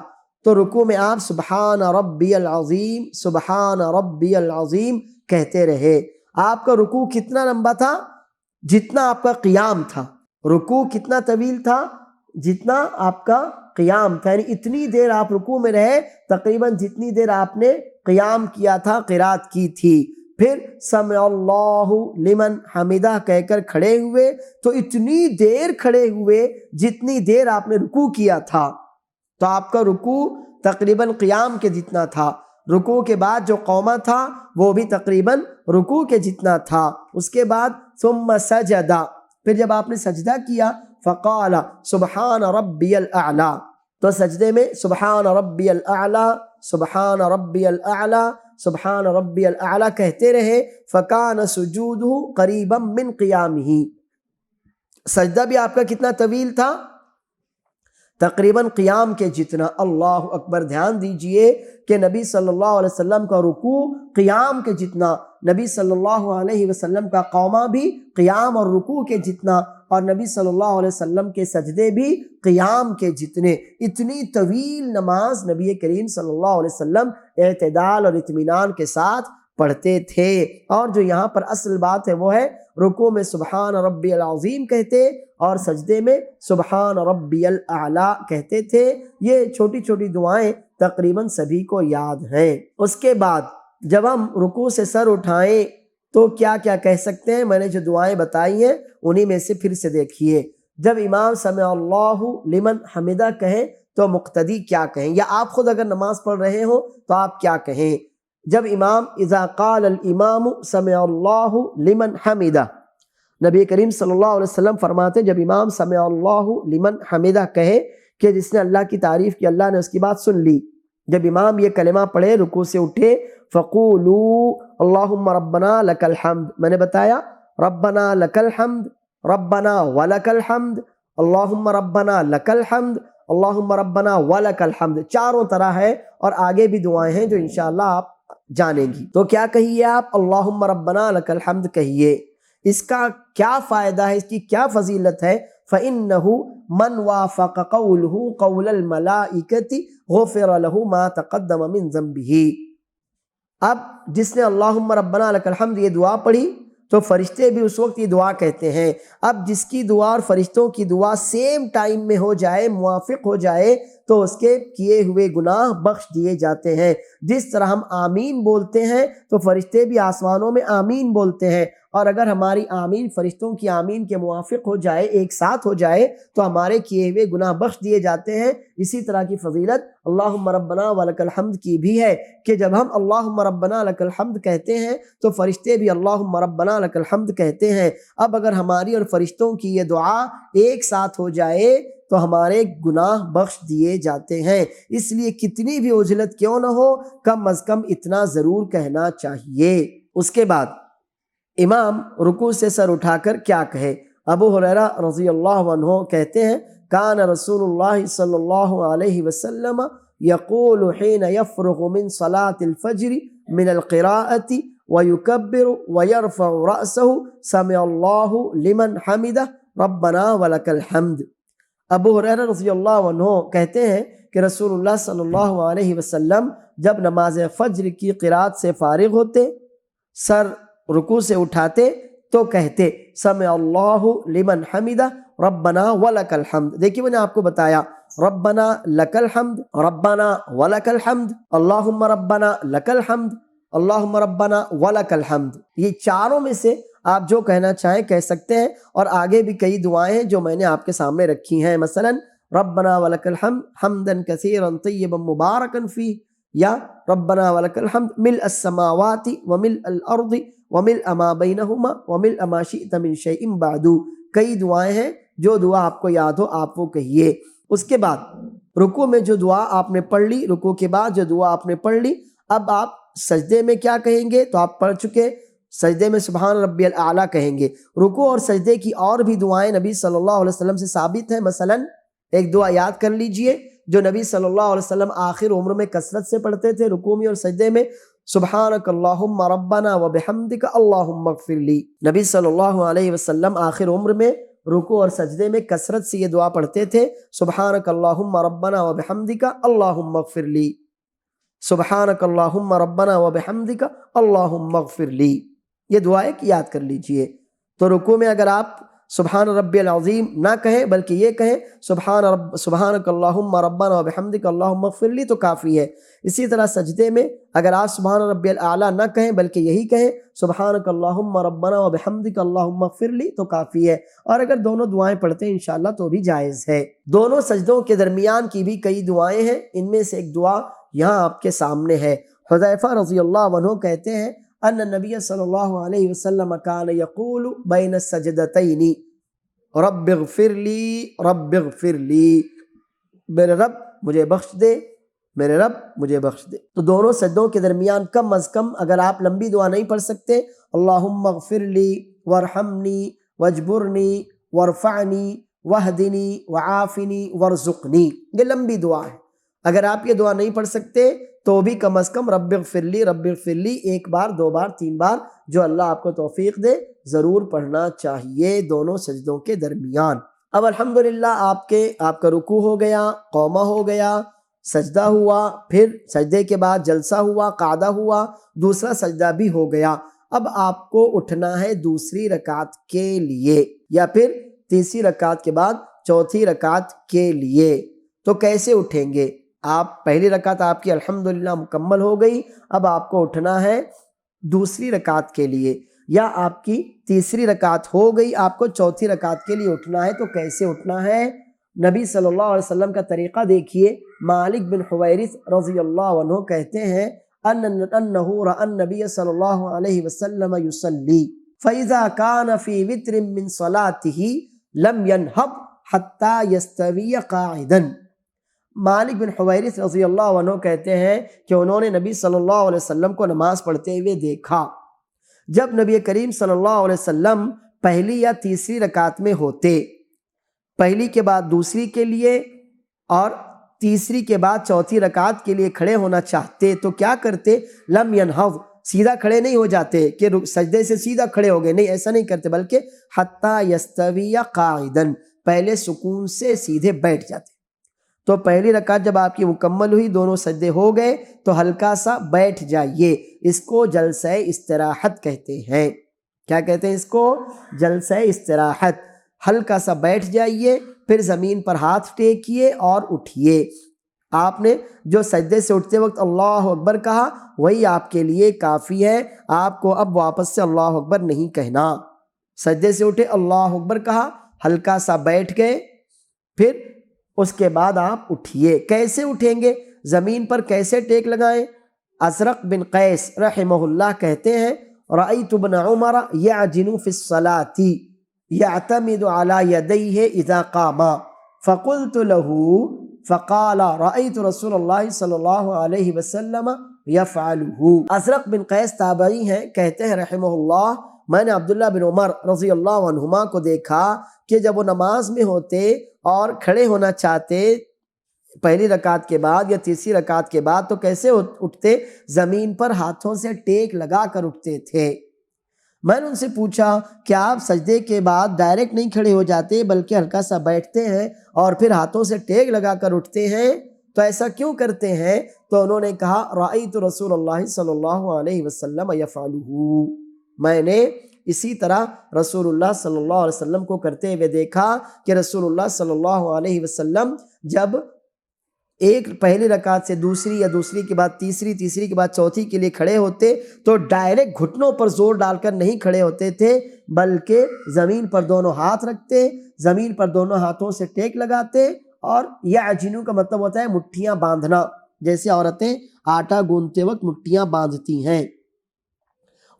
تو رکوع میں آپ سبحان ربی العظیم، سبحان ربی العظیم کہتے رہے۔ آپ کا رکوع کتنا لمبا تھا؟ جتنا آپ کا قیام تھا۔ رکوع کتنا طویل تھا؟ جتنا آپ کا قیام تھا، یعنی اتنی دیر آپ رکوع میں رہے تقریباً جتنی دیر آپ نے قیام کیا تھا، قرات کی تھی۔ پھر سمع اللہ لمن حمدہ کہہ کر کھڑے ہوئے تو اتنی دیر کھڑے ہوئے جتنی دیر آپ نے رکوع کیا تھا۔ تو آپ کا رکوع تقریباً قیام کے جتنا تھا، رکوع کے بعد جو قوما تھا وہ بھی تقریباً رکوع کے جتنا تھا۔ اس کے بعد ثم سجد، پھر جب آپ نے سجدہ کیا فقال سبحان ربی الاعلی، تو سجدے میں سبحان ربی الاعلی سبحان ربی الاعلی سبحان ربی الاعلی کہتے رہے۔ فکان سجودہ قریبا من قیامہ، سجدہ بھی آپ کا کتنا طویل تھا؟ تقریباً قیام کے جتنا۔ اللہ اکبر! دھیان دیجئے کہ نبی صلی اللہ علیہ وسلم کا رکوع قیام کے جتنا، نبی صلی اللہ علیہ وسلم کا قوما بھی قیام اور رکوع کے جتنا، اور نبی صلی اللہ علیہ وسلم کے سجدے بھی قیام کے جتنے۔ اتنی طویل نماز نبی کریم صلی اللہ علیہ وسلم اعتدال اور اطمینان کے ساتھ پڑھتے تھے۔ اور جو یہاں پر اصل بات ہے وہ ہے رکوع میں سبحان ربی العظیم کہتے اور سجدے میں سبحان ربی الاعلی کہتے تھے۔ یہ چھوٹی چھوٹی دعائیں تقریباً سبھی کو یاد ہیں۔ اس کے بعد جب ہم رکوع سے سر اٹھائیں تو کیا کیا کہہ سکتے ہیں؟ میں نے جو دعائیں بتائی ہیں انہی میں سے پھر سے دیکھیے۔ جب امام سمع اللہ لمن حمدہ کہیں تو مقتدی کیا کہیں، یا آپ خود اگر نماز پڑھ رہے ہو تو آپ کیا کہیں؟ جب امام اذا قال الامام سمع اللہ لمن حمدہ، نبی کریم صلی اللہ علیہ وسلم فرماتے جب امام سمع اللہ لمن حمدہ کہے کہ جس نے اللہ کی تعریف کی، اللہ نے اس کی بات سن لی، جب امام یہ کلمہ پڑھے رکوع سے اٹھے فقولوا اللہم ربنا لک الحمد، میں نے بتایا ربنا لک الحمد ربنا ولک الحمد اللہم ربنا لک الحمد اللہم ربنا ولک الحمد، چاروں طرح ہے اور آگے بھی دعائیں ہیں جو انشاءاللہ آپ جانیں گی۔ تو کیا کہیے آپ؟ اللہم ربنا لک الحمد کہیے۔ اس کا کیا فائدہ ہے، اس کی کیا فضیلت ہے؟ فَإِنَّهُ مَنْ وَافَقَ قَوْلُهُ قَوْلَ الْمَلَائِكَةِ غُفِرَ لَهُ مَا تَقَدَّمَ مِنْ ذَنْبِهِ۔ اب جس نے اللہم ربنا لک الحمد یہ دعا پڑھی تو فرشتے بھی اس وقت یہ دعا کہتے ہیں۔ اب جس کی دعا اور فرشتوں کی دعا سیم ٹائم میں ہو جائے، موافق ہو جائے، تو اس کے کیے ہوئے گناہ بخش دیے جاتے ہیں۔ جس طرح ہم آمین بولتے ہیں تو فرشتے بھی آسمانوں میں آمین بولتے ہیں، اور اگر ہماری آمین فرشتوں کی آمین کے موافق ہو جائے، ایک ساتھ ہو جائے، تو ہمارے کیے ہوئے گناہ بخش دیے جاتے ہیں۔ اسی طرح کی فضیلت اللہم ربنا ولک الحمد کی بھی ہے کہ جب ہم اللہم ربنا لک الحمد کہتے ہیں تو فرشتے بھی اللہم ربنا لک الحمد کہتے ہیں۔ اب اگر ہماری اور فرشتوں کی یہ دعا ایک ساتھ ہو جائے تو ہمارے گناہ بخش دیے جاتے ہیں۔ اس لیے کتنی بھی عجلت کیوں نہ ہو، کم از کم اتنا ضرور کہنا چاہیے۔ اس کے بعد امام رکوع سے سر اٹھا کر کیا کہے؟ ابو ہریرہ رضی اللہ عنہ کہتے ہیں کان رسول اللہ صلی اللہ علیہ وسلم یقول حین یفرغ من صلاة الفجر من القراءة ویکبر ویرفع رأسہ سمع اللہ لمن حمدہ ربنا ولک الحمد۔ ابو ہریرہ رضی اللہ عنہ کہتے ہیں کہ رسول اللہ صلی اللہ علیہ وسلم جب نماز فجر کی قرات سے فارغ ہوتے، سر رکوع سے اٹھاتے تو کہتے سمع اللہ لمن حمدہ ربنا ولک الحمد۔ دیکھیے میں نے آپ کو بتایا ربنا لک الحمد ربنا ولک الحمد اللہم ربنا لک الحمد اللہم ربنا ولک الحمد، یہ چاروں میں سے آپ جو کہنا چاہیں کہہ سکتے ہیں۔ اور آگے بھی کئی دعائیں ہیں جو میں نے آپ کے سامنے رکھی ہیں، مثلا ربنا ولک الحمد حمدا کثیرا طیبا مبارکا فیہ، یا ربنا ولک الحمد ملء السماوات وملء الارض وملء ما بینہما وملء ما شئت من شیء بعد۔ کئی دعائیں ہیں، جو دعا آپ کو یاد ہو آپ وہ کہیے۔ اس کے بعد رکوع میں جو دعا آپ نے پڑھ لی، رکوع کے بعد جو دعا آپ نے پڑھ لی، اب آپ سجدے میں کیا کہیں گے؟ تو آپ پڑھ چکے، سجدے میں سبحان ربی الاعلیٰ کہیں گے۔ رکوع اور سجدے کی اور بھی دعائیں نبی صلی اللہ علیہ وسلم سے ثابت ہیں، مثلا ایک دعا یاد کر لیجئے جو نبی صلی اللہ علیہ وسلم آخر عمر میں کثرت سے پڑھتے تھے رکوع میں اور سجدے میں، سبحانک اللہم ربنا وبحمدک اللہم اغفر لی۔ نبی صلی اللہ علیہ وسلم آخر عمر میں رکوع اور سجدے میں کثرت سے یہ دعا پڑھتے تھے، سبحانک اللہم ربنا وبحمدک اللہم اغفر لی، سبحانک اللہم ربنا وبحمدک اللہم اغفر لی۔ یہ دعا ایک یاد کر لیجئے۔ تو رکوع میں اگر آپ سبحان ربی العظیم نہ کہیں بلکہ یہ کہیں سبحانک اللہم ربنا و بحمدک اللہم اغفر لی تو کافی ہے۔ اسی طرح سجدے میں اگر آپ سبحان ربی الاعلیٰ نہ کہیں بلکہ یہی کہیں سبحانک اللہم ربنا و بحمدک اللہم اغفر لی تو کافی ہے، اور اگر دونوں دعائیں پڑھتے ہیں انشاءاللہ تو بھی جائز ہے۔ دونوں سجدوں کے درمیان کی بھی کئی دعائیں ہیں، ان میں سے ایک دعا یہاں آپ کے سامنے ہے۔ حذیفہ رضی اللہ عنہ کہتے ہیں ان نبی صلی اللہ علیہ وسلم کان یقول بین السجدتین رب اغفر لی رب اغفر لی، میرے رب مجھے بخش دے میرے رب مجھے بخش دے۔ تو دونوں سجدوں کے درمیان کم از کم اگر آپ لمبی دعا نہیں پڑھ سکتے اللہم اغفر لی وارحمنی واجبرنی وارفعنی واہدنی وعافنی وارزقنی، یہ لمبی دعا ہے۔ اگر آپ یہ دعا نہیں پڑھ سکتے تو بھی کم از کم رب اغفر لی ایک بار، دو بار، تین بار، جو اللہ آپ کو توفیق دے ضرور پڑھنا چاہیے دونوں سجدوں کے درمیان۔ اب الحمدللہ آپ کا رکوع ہو گیا، قومہ ہو گیا، سجدہ ہوا، پھر سجدے کے بعد جلسہ ہوا، قعدہ ہوا، دوسرا سجدہ بھی ہو گیا۔ اب آپ کو اٹھنا ہے دوسری رکعت کے لیے یا پھر تیسری رکعت کے بعد چوتھی رکعت کے لیے۔ تو کیسے اٹھیں گے؟ آپ پہلی رکعت آپ کی الحمدللہ مکمل ہو گئی، اب آپ کو اٹھنا ہے دوسری رکعت کے لیے، یا آپ کی تیسری رکعت ہو گئی آپ کو چوتھی رکعت کے لیے اٹھنا ہے۔ تو کیسے اٹھنا ہے؟ نبی صلی اللہ علیہ وسلم کا طریقہ دیکھیے۔ مالک بن حویرث رضی اللہ عنہ کہتے ہیں انہ رأى النبی صلی اللہ علیہ وسلم یصلی فاذا كان في وتر من صلاته لم ينهض حتى يستوي قاعدا۔ مالک بن حویرث رضی اللہ عنہ کہتے ہیں کہ انہوں نے نبی صلی اللہ علیہ وسلم کو نماز پڑھتے ہوئے دیکھا۔ جب نبی کریم صلی اللہ علیہ وسلم پہلی یا تیسری رکعت میں ہوتے، پہلی کے بعد دوسری کے لیے اور تیسری کے بعد چوتھی رکعت کے لیے کھڑے ہونا چاہتے تو کیا کرتے؟ لم ینہض، سیدھا کھڑے نہیں ہو جاتے کہ سجدے سے سیدھا کھڑے ہو گئے، نہیں، ایسا نہیں کرتے، بلکہ حتی یستوی قاعدا، پہلے سکون سے سیدھے بیٹھ جاتے۔ تو پہلی رکعت جب آپ کی مکمل ہوئی، دونوں سجدے ہو گئے، تو ہلکا سا بیٹھ جائیے، اس کو جلسہ استراحت کہتے ہیں۔ کیا کہتے ہیں اس کو؟ جلسہ استراحت۔ ہلکا سا بیٹھ جائیے، پھر زمین پر ہاتھ ٹیکیے اور اٹھیے۔ آپ نے جو سجدے سے اٹھتے وقت اللہ اکبر کہا وہی آپ کے لیے کافی ہے، آپ کو اب واپس سے اللہ اکبر نہیں کہنا۔ سجدے سے اٹھے، اللہ اکبر کہا، ہلکا سا بیٹھ گئے، پھر اس کے بعد آپ اٹھیے۔ کیسے اٹھیں گے؟ زمین پر کیسے ٹیک لگائیں؟ ازرق بن قیس رحمہ اللہ کہتے ہیں رأیت ابن عمر یعجن فی الصلاۃ یعتمد علی یدیہ اذا قام فقلت له فقال رأیت رسول اللہ صلی اللہ علیہ وسلم یفعلہ۔ ازرق بن قیس تابعی ہیں، کہتے ہیں رحمہ اللہ میں نے عبداللہ بن عمر رضی اللہ عنہما کو دیکھا کہ جب وہ نماز میں ہوتے اور کھڑے ہونا چاہتے پہلی رکعت کے بعد یا تیسری رکعت کے بعد تو کیسے اٹھتے؟ زمین پر ہاتھوں سے ٹیک لگا کر اٹھتے تھے۔ میں نے ان سے پوچھا کہ آپ سجدے کے بعد ڈائریکٹ نہیں کھڑے ہو جاتے بلکہ ہلکا سا بیٹھتے ہیں اور پھر ہاتھوں سے ٹیک لگا کر اٹھتے ہیں، تو ایسا کیوں کرتے ہیں؟ تو انہوں نے کہا رأیت رسول اللہ صلی اللہ علیہ وسلم یفعلہ، میں نے اسی طرح رسول اللہ صلی اللہ علیہ وسلم کو کرتے ہوئے دیکھا کہ رسول اللہ صلی اللہ علیہ وسلم جب ایک پہلی رکعت سے دوسری یا دوسری کے بعد تیسری، تیسری کے بعد چوتھی کے لیے کھڑے ہوتے تو ڈائریکٹ گھٹنوں پر زور ڈال کر نہیں کھڑے ہوتے تھے، بلکہ زمین پر دونوں ہاتھ رکھتے، زمین پر دونوں ہاتھوں سے ٹیک لگاتے، اور یعجنو کا مطلب ہوتا ہے مٹھیاں باندھنا، جیسے عورتیں آٹا گوندھتے وقت مٹھیاں باندھتی ہیں،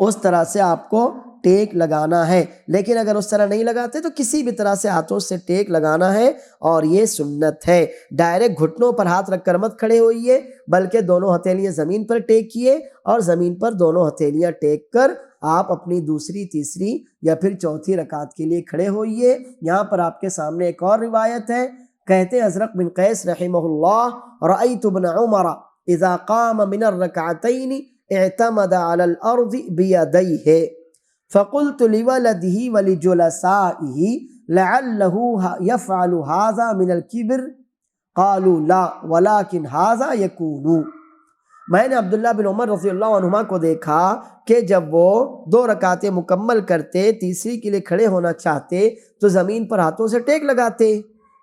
اس طرح سے آپ کو ٹیک لگانا ہے۔ لیکن اگر اس طرح نہیں لگاتے تو کسی بھی طرح سے ہاتھوں سے ٹیک لگانا ہے، اور یہ سنت ہے۔ ڈائریکٹ گھٹنوں پر ہاتھ رکھ کر مت کھڑے ہوئیے، بلکہ دونوں ہتھیلیاں زمین پر ٹیکیے، اور زمین پر دونوں ہتھیلیاں ٹیک کر آپ اپنی دوسری، تیسری یا پھر چوتھی رکعت کے لیے کھڑے ہوئیے۔ یہاں پر آپ کے سامنے ایک اور روایت ہے، کہتے ہیں ازرق بن قیس رحمہ اللہ رأیت ابن عمر اذا قام من الرکعتین اعتمد علی الارض بیدیہ فقلت لولده ولجلسائه لعله يفعل هذا من الكبر قالوا لا ولكن هذا يكون۔ میں نے عبداللہ بن عمر رضی اللہ عنہما کو دیکھا کہ جب وہ 2 رکعتیں مکمل کرتے، تیسری کے لیے کھڑے ہونا چاہتے تو زمین پر ہاتھوں سے ٹیک لگاتے۔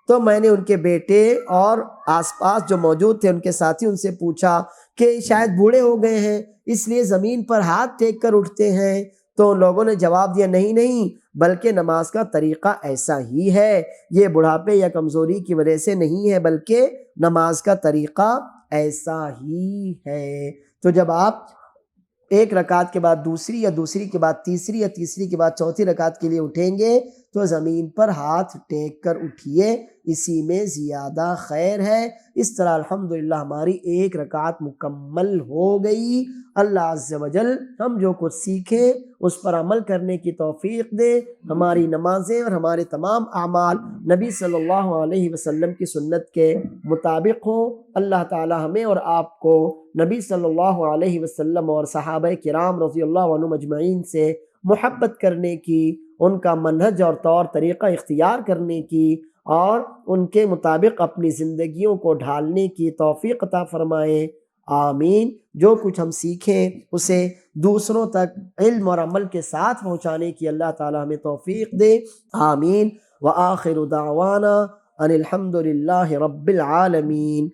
تو میں نے ان کے بیٹے اور آس پاس جو موجود تھے ان کے ساتھی، ان سے پوچھا کہ شاید بوڑھے ہو گئے ہیں اس لیے زمین پر ہاتھ ٹیک کر اٹھتے ہیں؟ تو ان لوگوں نے جواب دیا نہیں نہیں، بلکہ نماز کا طریقہ ایسا ہی ہے، یہ بڑھاپے یا کمزوری کی وجہ سے نہیں ہے، بلکہ نماز کا طریقہ ایسا ہی ہے۔ تو جب آپ ایک رکعت کے بعد دوسری یا دوسری کے بعد تیسری یا تیسری کے بعد چوتھی رکعت کے لیے اٹھیں گے تو زمین پر ہاتھ ٹیک کر اٹھیے، اسی میں زیادہ خیر ہے۔ اس طرح الحمدللہ ہماری ایک رکعت مکمل ہو گئی۔ اللہ عز و جل ہم جو کچھ سیکھیں اس پر عمل کرنے کی توفیق دے، ہماری نمازیں اور ہمارے تمام اعمال نبی صلی اللہ علیہ وسلم کی سنت کے مطابق ہوں۔ اللہ تعالی ہمیں اور آپ کو نبی صلی اللہ علیہ وسلم اور صحابہ کرام رضی اللہ عنہم اجمعین سے محبت کرنے کی، ان کا منہج اور طور طریقہ اختیار کرنے کی اور ان کے مطابق اپنی زندگیوں کو ڈھالنے کی توفیق عطا فرمائے، آمین۔ جو کچھ ہم سیکھیں اسے دوسروں تک علم اور عمل کے ساتھ پہنچانے کی اللہ تعالی ہمیں توفیق دے، آمین۔ وآخر دعوانا ان الحمد للہ رب العالمین۔